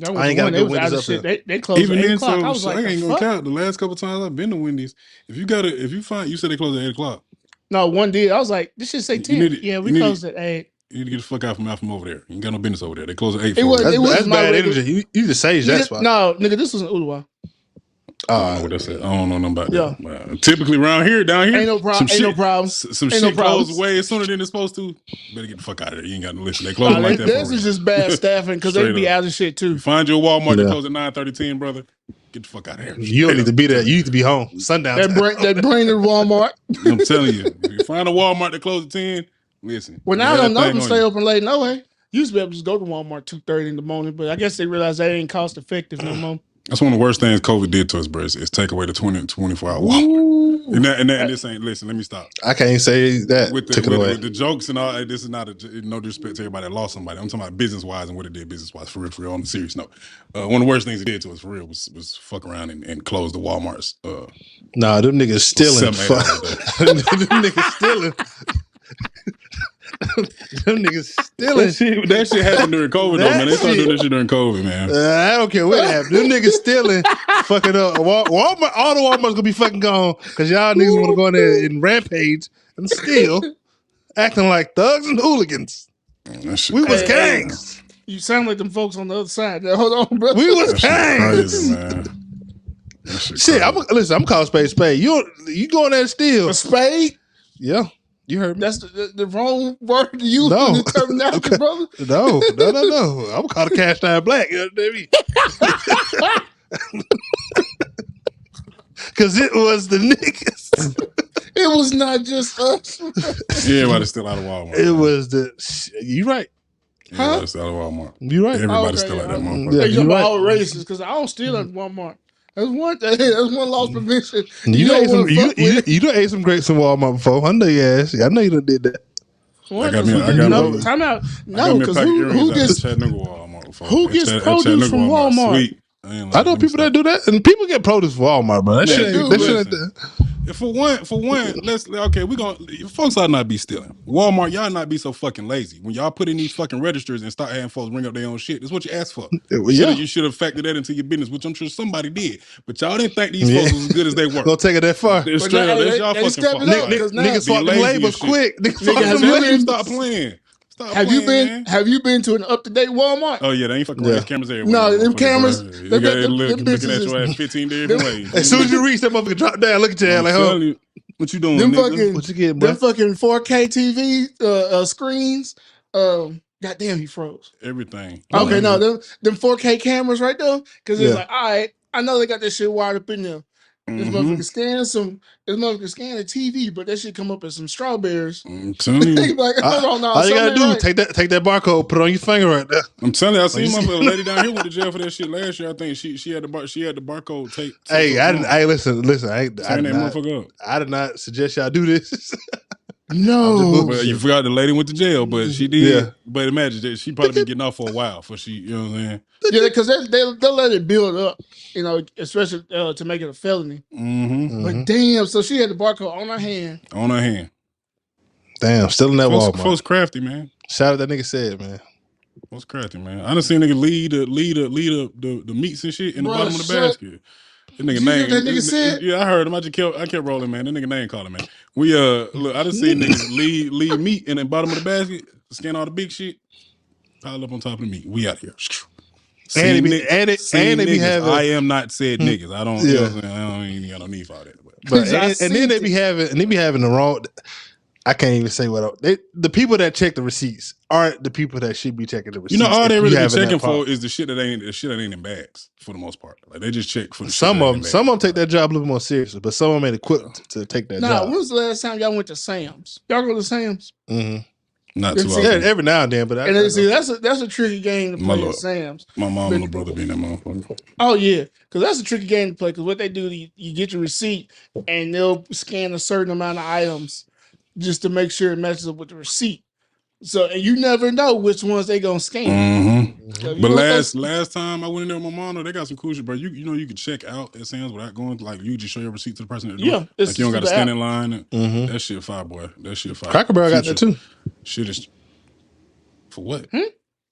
I ain't got good Wendy's up there. They closed at 8 o'clock. I was like, I ain't gonna count. The last couple times I've been to Wendy's, you said they closed at 8 o'clock. No, one did. I was like, this should say 10. We closed at 8. You need to get the fuck out from over there. You ain't got no business over there. They close at 8. That's bad energy. You just say that spot. No, nigga, this was in Uruguay. I don't know what that's at. I don't know nothing about that. Typically around here, down here, ain't no problem. Some shit closes way sooner than it's supposed to. Better get the fuck out of there. You ain't got to listen. They close like that. This is just bad staffing because they be out of shit too. Find your Walmart that close at 9:30, brother. Get the fuck out of here. You don't need to be there. You need to be home. Sundown. That brain in Walmart. I'm telling you. If you find a Walmart that closes at 10, listen. Well, now I don't know them stay open late. No way. Used to be able to just go to Walmart 2:30 in the morning, but I guess they realized that ain't cost effective no more. That's one of the worst things COVID did to us, bro. Is take away the 24-hour Walmart. And this ain't, listen, let me stop. I can't say that. With the jokes and all, this is not no disrespect to everybody that lost somebody. I'm talking about business wise and what it did business wise, for real, on the serious note. One of the worst things it did to us, for real, was fuck around and close the Walmarts. Nah, them niggas stealing. Them niggas stealing. Them niggas stealing. That shit happened during COVID, though, man. They started doing that shit during COVID, man. I don't care what happened. Them niggas stealing, fucking up. Walmart, all the Walmart's gonna be fucking gone because y'all niggas want to go in there and rampage and steal, acting like thugs and hooligans. We was gangs. You sound like them folks on the other side. Hold on, brother. We was gangs, crazy, man. Shit, I'm calling spade. You go in there and steal a spade? Yeah. You heard me. That's the wrong word to use in the terminology, brother. No. I'm called a cast iron black. You know what I mean? Because it was the niggas. It was not just us. Everybody's still out of Walmart. It was you right. Everybody's still out of Walmart. You right. Everybody's still out of that motherfucker. Yeah, you're right. All racist because I don't steal at Walmart. That's one thing. That's one loss prevention. You done ate some grapes in Walmart before. I know you ass. I know you done did that. Time out. No, because who gets produce from Walmart? Sweet. I know people that do that, and people get produce from Walmart, bro. That shit ain't there. For one, we gonna folks ought not be stealing. Walmart, y'all not be so fucking lazy. When y'all put in these fucking registers and start having folks ring up their own shit, that's what you asked for. You should have factored that into your business, which I'm sure somebody did. But y'all didn't think these folks was as good as they were. Don't take it that far. That's y'all fucking fault. Niggas fucking labels quick. Stop playing. Have you been to an up-to-date Walmart? Oh yeah, they ain't fucking with cameras everywhere. No, them cameras. You got looking at you at 15 different ways. As soon as you reach that motherfucker, drop down, look at your hand like, oh, what you doing? What you getting, bro? Them fucking 4K TV screens. Goddamn, he froze. Everything. Okay, no, them 4K cameras right there. Because it's like, all right, I know they got that shit wired up in there. This motherfucker scan the TV, but that shit come up as some strawberries. I'm telling you. Like, hold on, no, all you gotta do is take that barcode, put it on your finger right there. I'm telling you, I seen my lady down here went to jail for that shit last year. I think she had the barcode tape. Hey, listen. I did not suggest y'all do this. No, but you forgot the lady went to jail, but she did. Yeah. But imagine that she probably been getting off for a while for you know what I'm saying? Yeah, because they'll let it build up, you know, especially to make it a felony. But damn, so she had the barcode on her hand. On her hand. Damn, still in that Walmart. Folks crafty, man. Shout out that nigga said, man. Folks crafty, man. I done seen nigga lead the meats and shit in the bottom of the basket. That nigga name. That nigga said? Yeah, I heard him. I kept rolling, man. That nigga name calling, man. We look, I done seen niggas leave meat in the bottom of the basket, scan all the big shit, pile up on top of the meat. We out here. And they be having. I am not said niggas. I don't. You know what I don't even got no need for all that. But and then they be having the wrong. I can't even say what the people that check the receipts aren't the people that should be checking the receipts. You know, all they really be checking for is the shit that ain't in bags for the most part. Like they just check for the some of them take that job a little more seriously, but some of them ain't equipped to take that job. When was the last time y'all went to Sam's? Y'all go to Sam's? Not too often. Every now and then, but that's a tricky game to play at Sam's. My mom and little brother be in that motherfucker. Oh yeah, because that's a tricky game to play. Because what they do, you get your receipt and they'll scan a certain amount of items just to make sure it matches up with the receipt. So and you never know which ones they gonna scan. But last time I went in there with my mom, they got some cool shit, bro. You know you can check out at Sam's without going. Like you just show your receipt to the person at the door. Like you don't got to stand in line. That shit fire, boy. That shit fire. Cracker Barrel got that too. Shit is for what?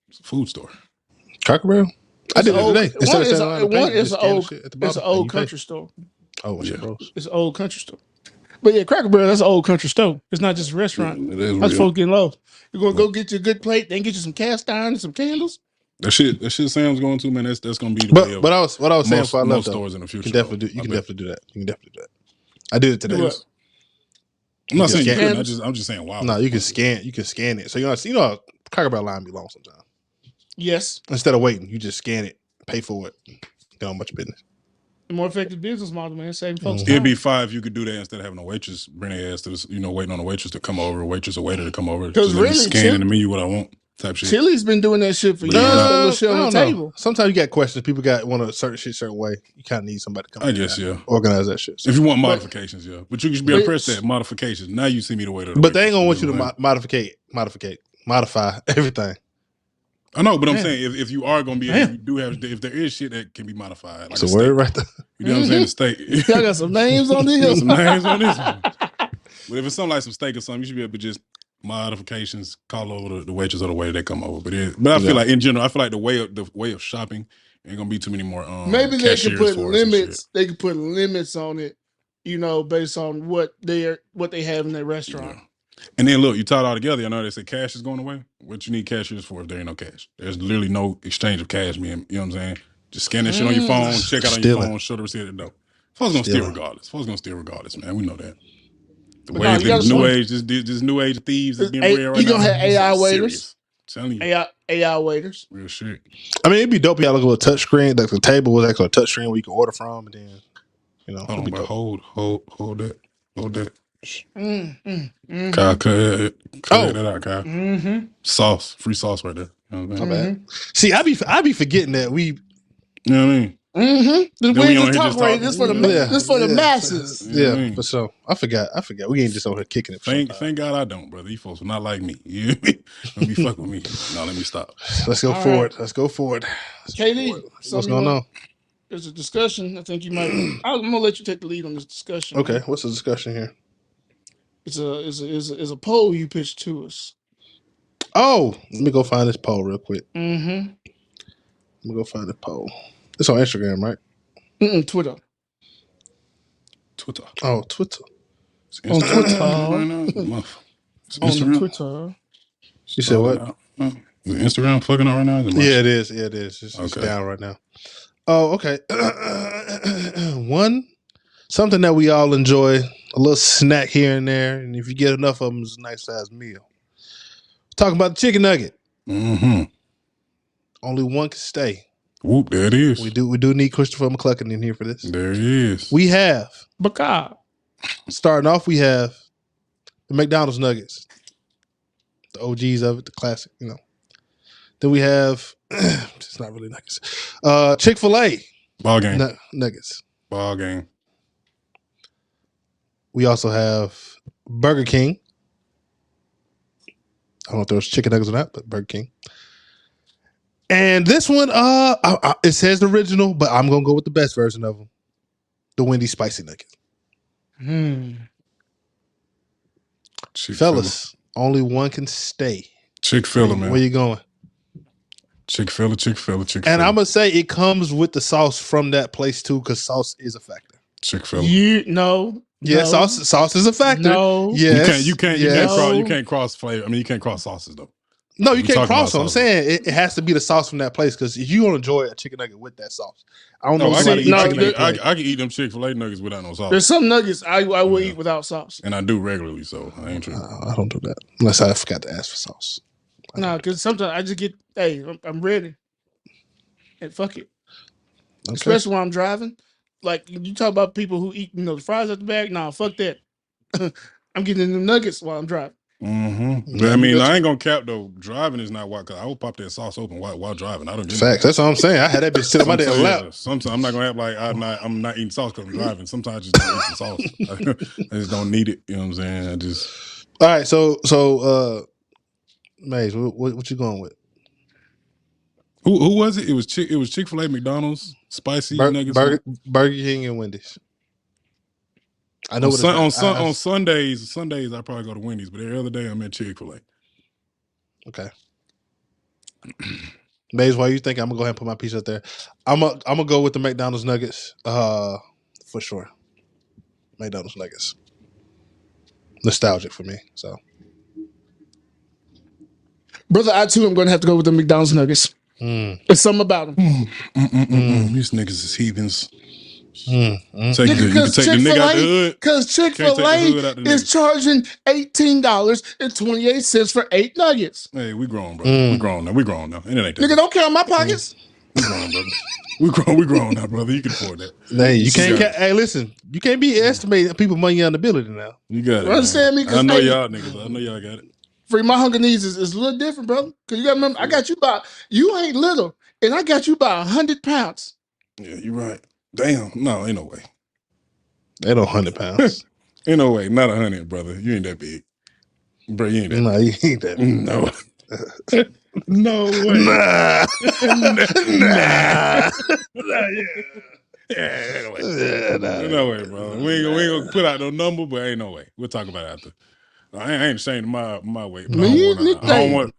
It's a food store. Cracker Barrel. I did it today. It's an old country store. Oh yeah, it's an old country store. But yeah, Cracker Barrel, that's an old country store. It's not just a restaurant. That's folks getting low. You're gonna go get you a good plate, then get you some cast iron and some candles. That shit Sam's going to, man. That's gonna be the way of what I was saying before I left, stores in the future. You can definitely do that. I did it today. I'm not saying you couldn't. I'm just saying wow. No, you can scan it. So you know Cracker Barrel line be long sometimes. Yes. Instead of waiting, you just scan it, pay for it, get on much business. A more effective business model, man. Saving folks. It'd be fine if you could do that instead of having a waitress bring their ass to this, waiting on a waitress to come over, a waitress or waiter to come over. Because really, scanning the menu what I want. type shit. Chili's been doing that shit for years. That little shit on the table. Sometimes you got questions. People want a certain way. You kind of need somebody to come. I guess organize that shit. So. If you want modifications, but you should be impressed that modifications. Now you see me the way to. But they ain't gonna want you to modify everything. I know, but I'm saying if you are gonna be, if there is shit that can be modified, like it's a word right there. You know what I'm saying? The steak. I got some names on this. Some names on this one. But if it's something like some steak or something, you should be able to just modifications, call over the waitress or the way they come over. But I feel like in general, I feel like the way of shopping ain't gonna be too many more. Maybe they can put limits. They can put limits on it, based on what they have in their restaurant. Yeah. And then look, you tie it all together. I know they say cash is going away. What you need cashiers for if there ain't no cash? There's literally no exchange of cash, man. You know what I'm saying? Just scan that shit on your phone, check out on your phone, show the receipt at the door. Folks gonna steal regardless. Man. We know that. The way new age, this new age of thieves is being bred right now. You gonna have AI waiters? Telling you. AI waiters. Real shit. I mean, it'd be dope if y'all look at a touch screen. Like the table was actually a touch screen where you can order from, and then hold that. Kyle, cut that out, Kyle. Sauce, free sauce right there. You know what I mean? See, I be forgetting that we. You know what I mean? The way you talk right, this for the masses. Yeah, for sure. I forgot. We ain't just over here kicking it. Thank God I don't, brother. You folks are not like me. You don't be fucking with me. No, let me stop. Let's go forward. Let's go forward. KD, what's going on? There's a discussion. I think you might. I'm gonna let you take the lead on this discussion. Okay, what's the discussion here? It's a poll you pitched to us. Oh, let me go find this poll real quick. Let me go find the poll. It's on Instagram, right? Twitter. Oh, Twitter. On Twitter. On Twitter. She said what? Instagram fucking up right now? Yeah, it is. It's down right now. Oh, okay. Something that we all enjoy, a little snack here and there, and if you get enough of them, it's a nice sized meal. Talking about the chicken nugget. Mm-hmm. Only one can stay. Whoop, there it is. We do need Christopher McClucken in here for this. There he is. We have. Bacab. Starting off, we have the McDonald's nuggets. The OGs of it, the classic, Then we have, it's not really nuggets. Chick-fil-A. Ball game. Nuggets. Ball game. We also have Burger King. I don't know if there's chicken nuggets or not, but Burger King. And this one, it says the original, but I'm gonna go with the best version of them. The Wendy's spicy nuggets. Fellas, only one can stay. Chick-fil-A, man. Where you going? Chick-fil-A. And I'm gonna say it comes with the sauce from that place too, because sauce is a factor. Chick-fil-A. Yeah, sauce is a factor. No. Yes. You can't cross flavor. I mean, you can't cross sauces though. No, you can't cross them. I'm saying it has to be the sauce from that place because if you want to enjoy a chicken nugget with that sauce, I don't know. I can eat them Chick-fil-A nuggets without no sauce. There's some nuggets I will eat without sauce, and I do regularly, so I ain't tripping. I don't do that unless I forgot to ask for sauce. No, because sometimes I just get, I'm ready, and fuck it. Okay. Especially when I'm driving. Like you talk about people who eat, the fries at the bag. Nah, fuck that. I'm getting them nuggets while I'm driving. Mm-hmm. But I mean, I ain't gonna cap though. Driving is not why. Cause I will pop that sauce open while driving. I don't get facts. That's what I'm saying. I had that bitch sitting on my damn lap. Sometimes I'm not gonna act like I'm not eating sauce because I'm driving. Sometimes I just don't eat the sauce. I just don't need it. You know what I'm saying? All right. So, Maze, what you going with? Who was it? It was Chick-fil-A, McDonald's, spicy nuggets, Burger King, and Wendy's. I know on Sundays I probably go to Wendy's, but every other day I'm at Chick-fil-A. Okay. Maze, why you think I'm gonna go ahead and put my piece up there? I'm gonna go with the McDonald's nuggets, for sure. McDonald's nuggets, nostalgic for me. So, brother, I too am gonna have to go with the McDonald's nuggets. There's something about them. These niggas is heathens. You can take the nigga out the hood. Because Chick-fil-A is charging $18.28 for 8 nuggets. Hey, we grown, bro. We grown now. And it ain't that. Nigga, don't count my pockets. We grown, brother. We grown now, brother. You can afford that. Hey, you can't. Hey, listen. You can't be estimating people money on the ability now. You got it. You understand me? I know y'all niggas. I know y'all got it. For my hunger needs is a little different, brother. Because you got to remember, I got you by, you ain't little, and I got you by 100 pounds. Yeah, you're right. Damn. No, ain't no way. Ain't no 100 pounds. Ain't no way. Not 100, brother. You ain't that big. Bro, you ain't that big. You ain't that big. No. No way. Nah. No way, bro. We ain't gonna put out no number, but ain't no way. We'll talk about it after. I ain't ashamed of my weight. But I don't want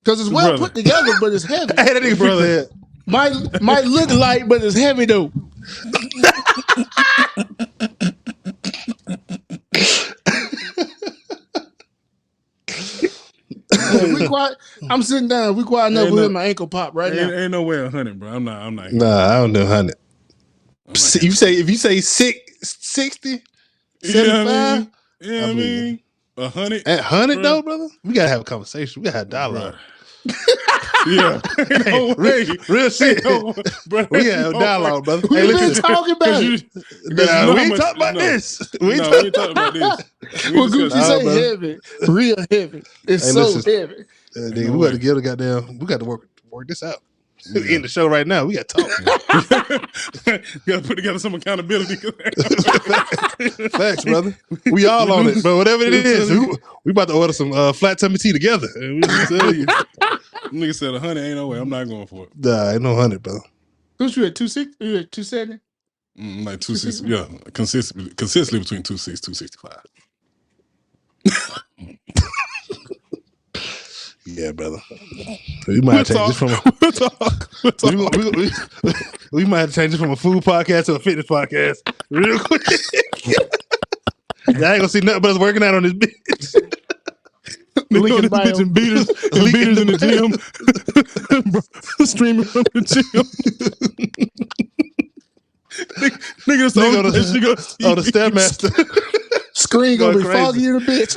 because it's well put together, but it's heavy. Hey, that nigga brother might look light, but it's heavy though. We quiet. I'm sitting down. We quiet enough with my ankle pop right now. Ain't no way 100, bro. I'm not. Nah, I don't know 100. If you say 60, 75, yeah, I mean 100. At 100 though, brother, we gotta have a conversation. We gotta have dialogue. Yeah, no way. Real shit, bro. We gotta have dialogue, brother. We been talking about it. We ain't talking about this. We ain't talking about this. What Gucci say heavy, real heavy. It's heavy. Nigga, we got to get a goddamn. We got to work this out. Yeah. In the show right now, we got to talk. We got to put together some accountability. Facts, brother. We all on it, but whatever it is, we about to order some flat tummy tea together. And we tell you, nigga said 100 ain't no way. I'm not going for it. Nah, ain't no 100, brother. Who's you at 260? You at 270? Like 260. Yeah, consistently between 260, 265. Yeah, brother. We might change this from we might have to change it from a food podcast to a fitness podcast real quick. I ain't gonna see nothing but us working out on this bitch. Leaking bitch and beaters in the gym. Streaming from the gym. Nigga, the Stairmaster. Screen gonna be foggy in a bitch.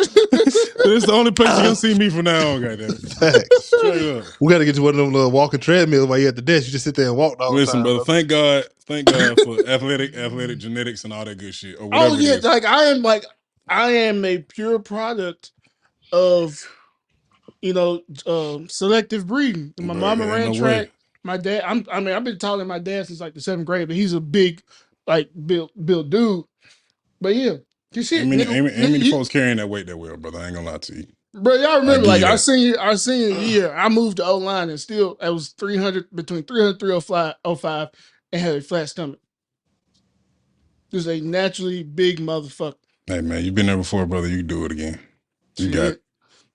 It's the only place you're gonna see me from now on, goddamn. Straight up. We gotta get you one of them little walking treadmills while you're at the desk. You just sit there and walk the whole Listen, time, brother. Thank God for athletic genetics and all that good shit. Or whatever it is. I am a pure product of selective breeding. My mama ran track. Way. My dad, I've been taller than my dad since like the 7th grade, but he's a big, built dude. But yeah, you see, ain't many folks carrying that weight that well, brother. I ain't gonna lie to you. Bro, y'all remember our senior year, I moved to O-line and still I was 300 between 300 305 and had a flat stomach. Just a naturally big motherfucker. Hey man, you've been there before, brother. You can do it again. You got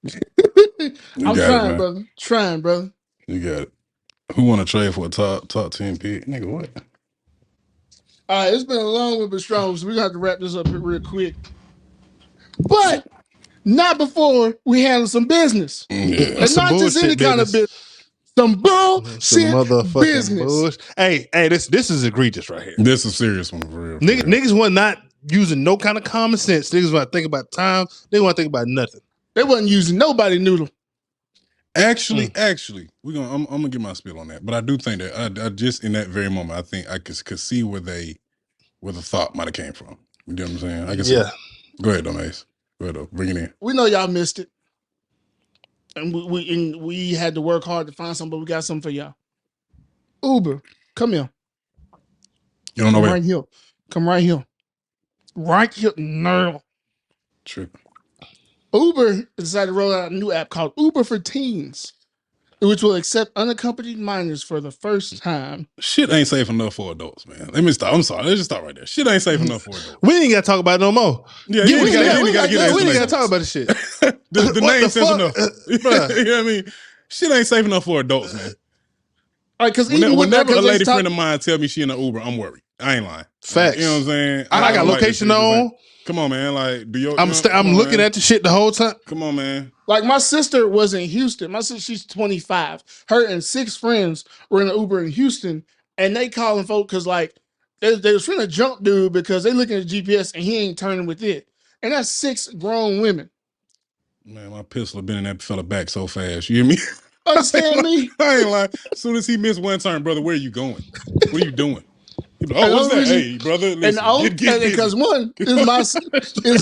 it. I'm trying, brother. Trying, brother. You got it. Who want to trade for a top 10 pick? Nigga, what? All right, it's been a long one, but strong, so we're going to have to wrap this up real quick. But not before we handle some business. Yeah. And not just any kind of business. Some bullshit motherfucking business. Bullshit. Hey, this is egregious right here. This is a serious one, for real. Niggas were not using no kind of common sense. Niggas want to think about time. They want to think about nothing. They wasn't using nobody noodle. Actually, I'm gonna get my spiel on that. But I do think that I just in that very moment, I think I could see where the thought might have came from. You know what I'm saying? I can see. Go ahead, Ace. Go ahead, though. Bring it in. We know y'all missed it, and we had to work hard to find something, but we got something for y'all. Uber, come here. You don't know where? Right here. Come right here. Right here. No. True. Uber decided to roll out a new app called Uber for Teens, which will accept unaccompanied minors for the first time. Shit ain't safe enough for adults, man. Let me stop. I'm sorry. Let's just stop right there. Shit ain't safe enough for adults. We ain't got to talk about it no more. Yeah, we ain't got to talk about this shit. the name says enough. You know what I mean? Shit ain't safe enough for adults, man. All right, because whenever a lady friend of mine tell me she in an Uber, I'm worried. I ain't lying. Facts. You know what I'm saying? I got location on. Come on, man. Like, I'm looking at the shit the whole time. Come on, man. Like, my sister was in Houston. My sister, she's 25. Her and 6 friends were in an Uber in Houston, and they calling folk because, like, they was trying to jump dude because they looking at the GPS and he ain't turning with it. And that's 6 grown women. Man, my pistol been in that fella back so fast. You hear me? Understand me? I ain't lying. As soon as he missed one turn, brother, where are you going? What are you doing? Like, oh, what's that? Hey, brother, listen, because one is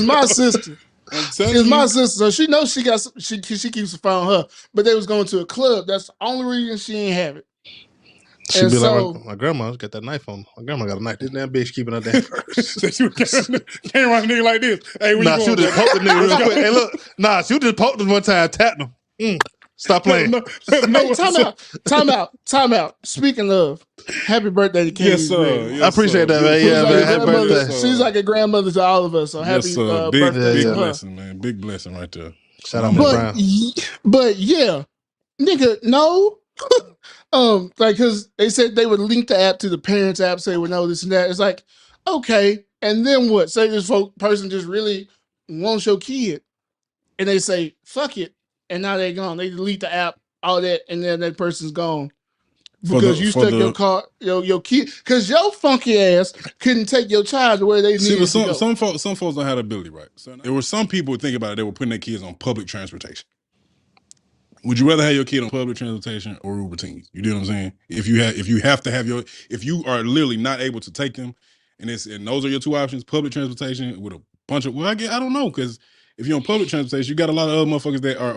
my sister. It's my sister, so she knows she keeps the phone on her. But they was going to a club. That's the only reason she ain't have it. She'd be like, my grandma's got that knife on. My grandma got a knife. This damn bitch keeping her damn purse. So she came around a nigga like this. Hey, where you going? She just poked the nigga real quick. Hey, look. She just poked him one time, tapped him. Stop playing. Time out. Speaking of, happy birthday to Katie. Yes, sir. Yes, I appreciate that, man. Yeah, man. Happy birthday. She's like a grandmother to all of us. So happy birthday. Big blessing, man. Big blessing right there. Shout out to Brown. But yeah, nigga, no. Like, cause they said they would link the app to the parents' app, say we know this and that. It's like, okay, and then what? Say this person just really wants your kid, and they say fuck it, and now they're gone. They delete the app, all that, and then that person's gone because you stuck your car, your kid, because your funky ass couldn't take your child to where they needed to go. Some folks don't have the ability, right? So there were some people who think about it. They were putting their kids on public transportation. Would you rather have your kid on public transportation or Uber Teens? You know what I'm saying? If you are literally not able to take them, and those are your two options: public transportation with a bunch of I don't know, because if you're on public transportation, you got a lot of other motherfuckers that are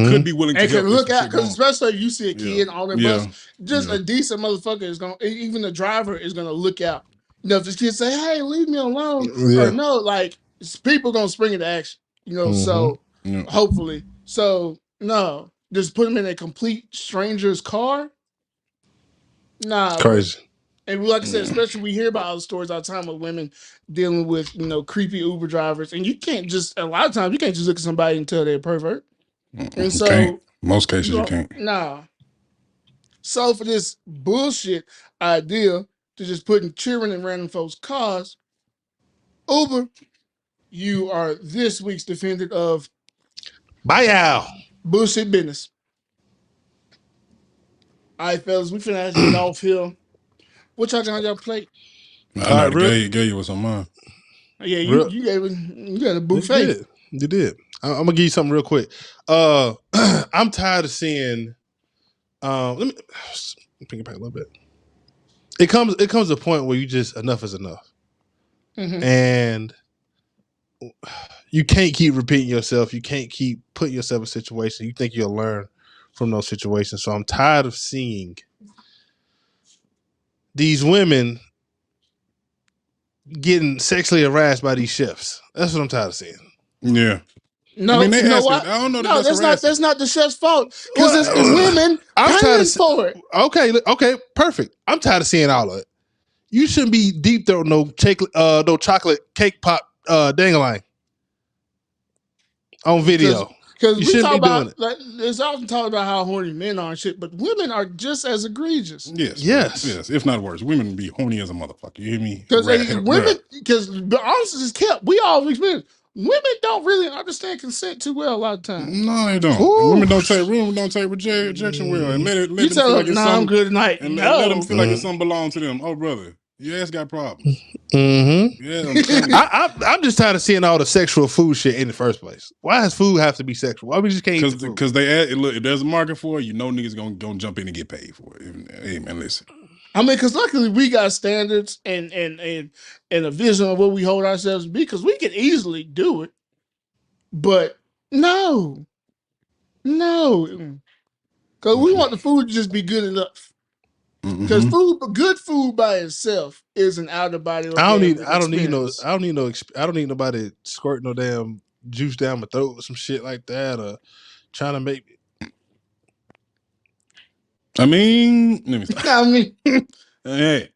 could be willing to help. And can look out, because especially if you see a kid on their bus, just a decent motherfucker is gonna, even the driver is gonna look out. You know, if this kid say, "Hey, leave me alone," or no, like people gonna spring into action. You know, so hopefully, no. Just put them in a complete stranger's car? Nah. Crazy. And like I said, especially we hear about all the stories all the time of women dealing with, creepy Uber drivers. And you can't a lot of times, you can't just look at somebody and tell they're a pervert. And so. Most cases you can't. Nah. So for this bullshit idea to just putting children in random folks' cars, Uber, you are this week's defendant of bullshit business. All right, fellas, we finna get off here. What y'all got on your plate? I gave you what's on mine. Yeah, you got a buffet. You did. I'm gonna give you something real quick. I'm tired of seeing. Let me bring it back a little bit. It comes to a point where you just enough is enough, and you can't keep repeating yourself. You can't keep putting yourself in situations. You think you'll learn from those situations. So I'm tired of seeing these women getting sexually harassed by these chefs. That's what I'm tired of seeing. Yeah. No, I mean, I don't know. That's not the chef's fault, because it's the women paying for it. Okay, perfect. I'm tired of seeing all of it. You shouldn't be deep throat no chocolate cake pop dangling on video. Because we talk about, there's often talk about how horny men are and shit, but women are just as egregious. Yes, if not worse. Women be horny as a motherfucker. You hear me? Because the honest is kept. We all experience. Women don't really understand consent too well a lot of times. No, they don't. Women don't take rejection well, and let you tell them, I'm good tonight, and let them feel like it's something belongs to them. Oh, brother, your ass got problems. Yeah, I'm just tired of seeing all the sexual food shit in the first place. Why does food have to be sexual? Why we just can't? Because look, if there's a market for it, niggas gonna jump in and get paid for it. Hey man, listen. I mean, because luckily we got standards and a vision of what we hold ourselves to be, because we can easily do it. But no. Because we want the food to just be good enough. Because good food by itself is an out of body. I don't need nobody squirting no damn juice down my throat or some shit like that, or trying to make. I mean, let me stop. Hey.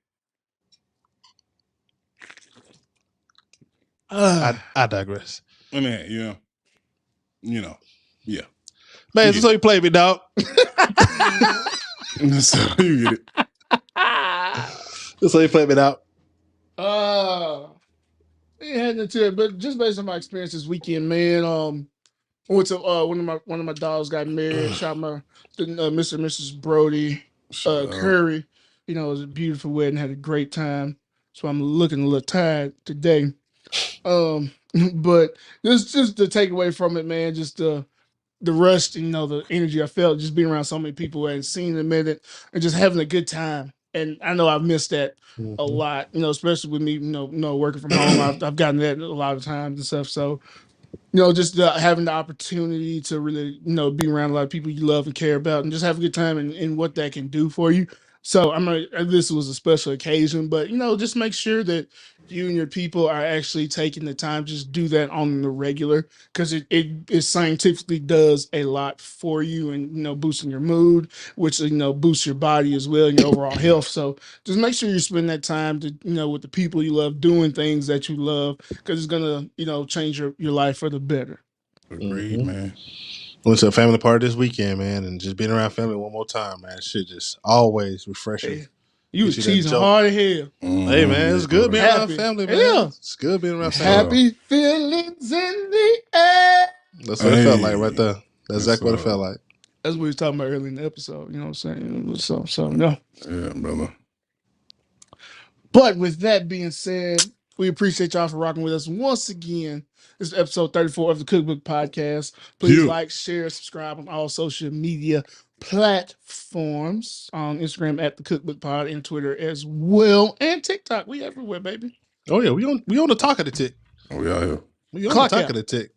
I digress. I mean, yeah. Man, this is how you play me, dog. So you get it. This is how you play me, dog. Ain't had into it, but just based on my experience this weekend, man. I went to one of my dogs got married. Shot Mr. and Mrs. Brody Curry. It was a beautiful wedding. Had a great time. So I'm looking a little tired today. But just the takeaway from it, man. Just the rush, the energy I felt just being around so many people and seeing them in it and just having a good time. And I know I've missed that a lot. Especially with me, working from home. I've gotten that a lot of times and stuff. So just having the opportunity to really, be around a lot of people you love and care about, and just have a good time and what that can do for you. So this was a special occasion, but just make sure that you and your people are actually taking the time. Just do that on the regular, because it scientifically does a lot for you, and boosting your mood, which boosts your body as well and your overall health. So just make sure you spend that time to with the people you love, doing things that you love, because it's gonna change your life for the better. Agreed, man. Went to a family party this weekend, man, and just being around family one more time, man. Shit just always refreshing. Hey, you was cheesing hard as hell. Hey, man, it's good being around family, man. Yeah. It's good being around family. Happy feelings in the air. That's what it felt like right there. That's exactly what it felt like. That's what we were talking about earlier in the episode. You know what I'm saying? So no. Yeah, brother. But with that being said, we appreciate y'all for rocking with us once again. This is episode 34 of the Cookbook Podcast. Please like, share, subscribe on all social media platforms. On Instagram at the Cookbook Pod, and Twitter as well, and TikTok. We everywhere, baby. Oh yeah, we on the talk of the tick. Oh yeah. We on the talk of the tick.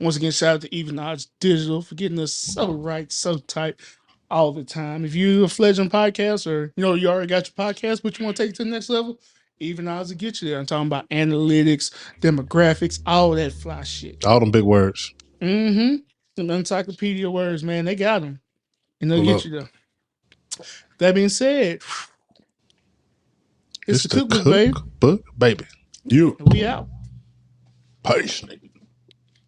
Once again, shout out to Even Odds Digital for getting us so right, so tight all the time. If you're a fledgling podcast, or you already got your podcast, but you want to take it to the next level, Even Odds will get you there. I'm talking about analytics, demographics, all that fly shit. All them big words. Some encyclopedia words, man. They got them, and they'll get you there. That being said, it's the Cookbook, baby. We out. Peace.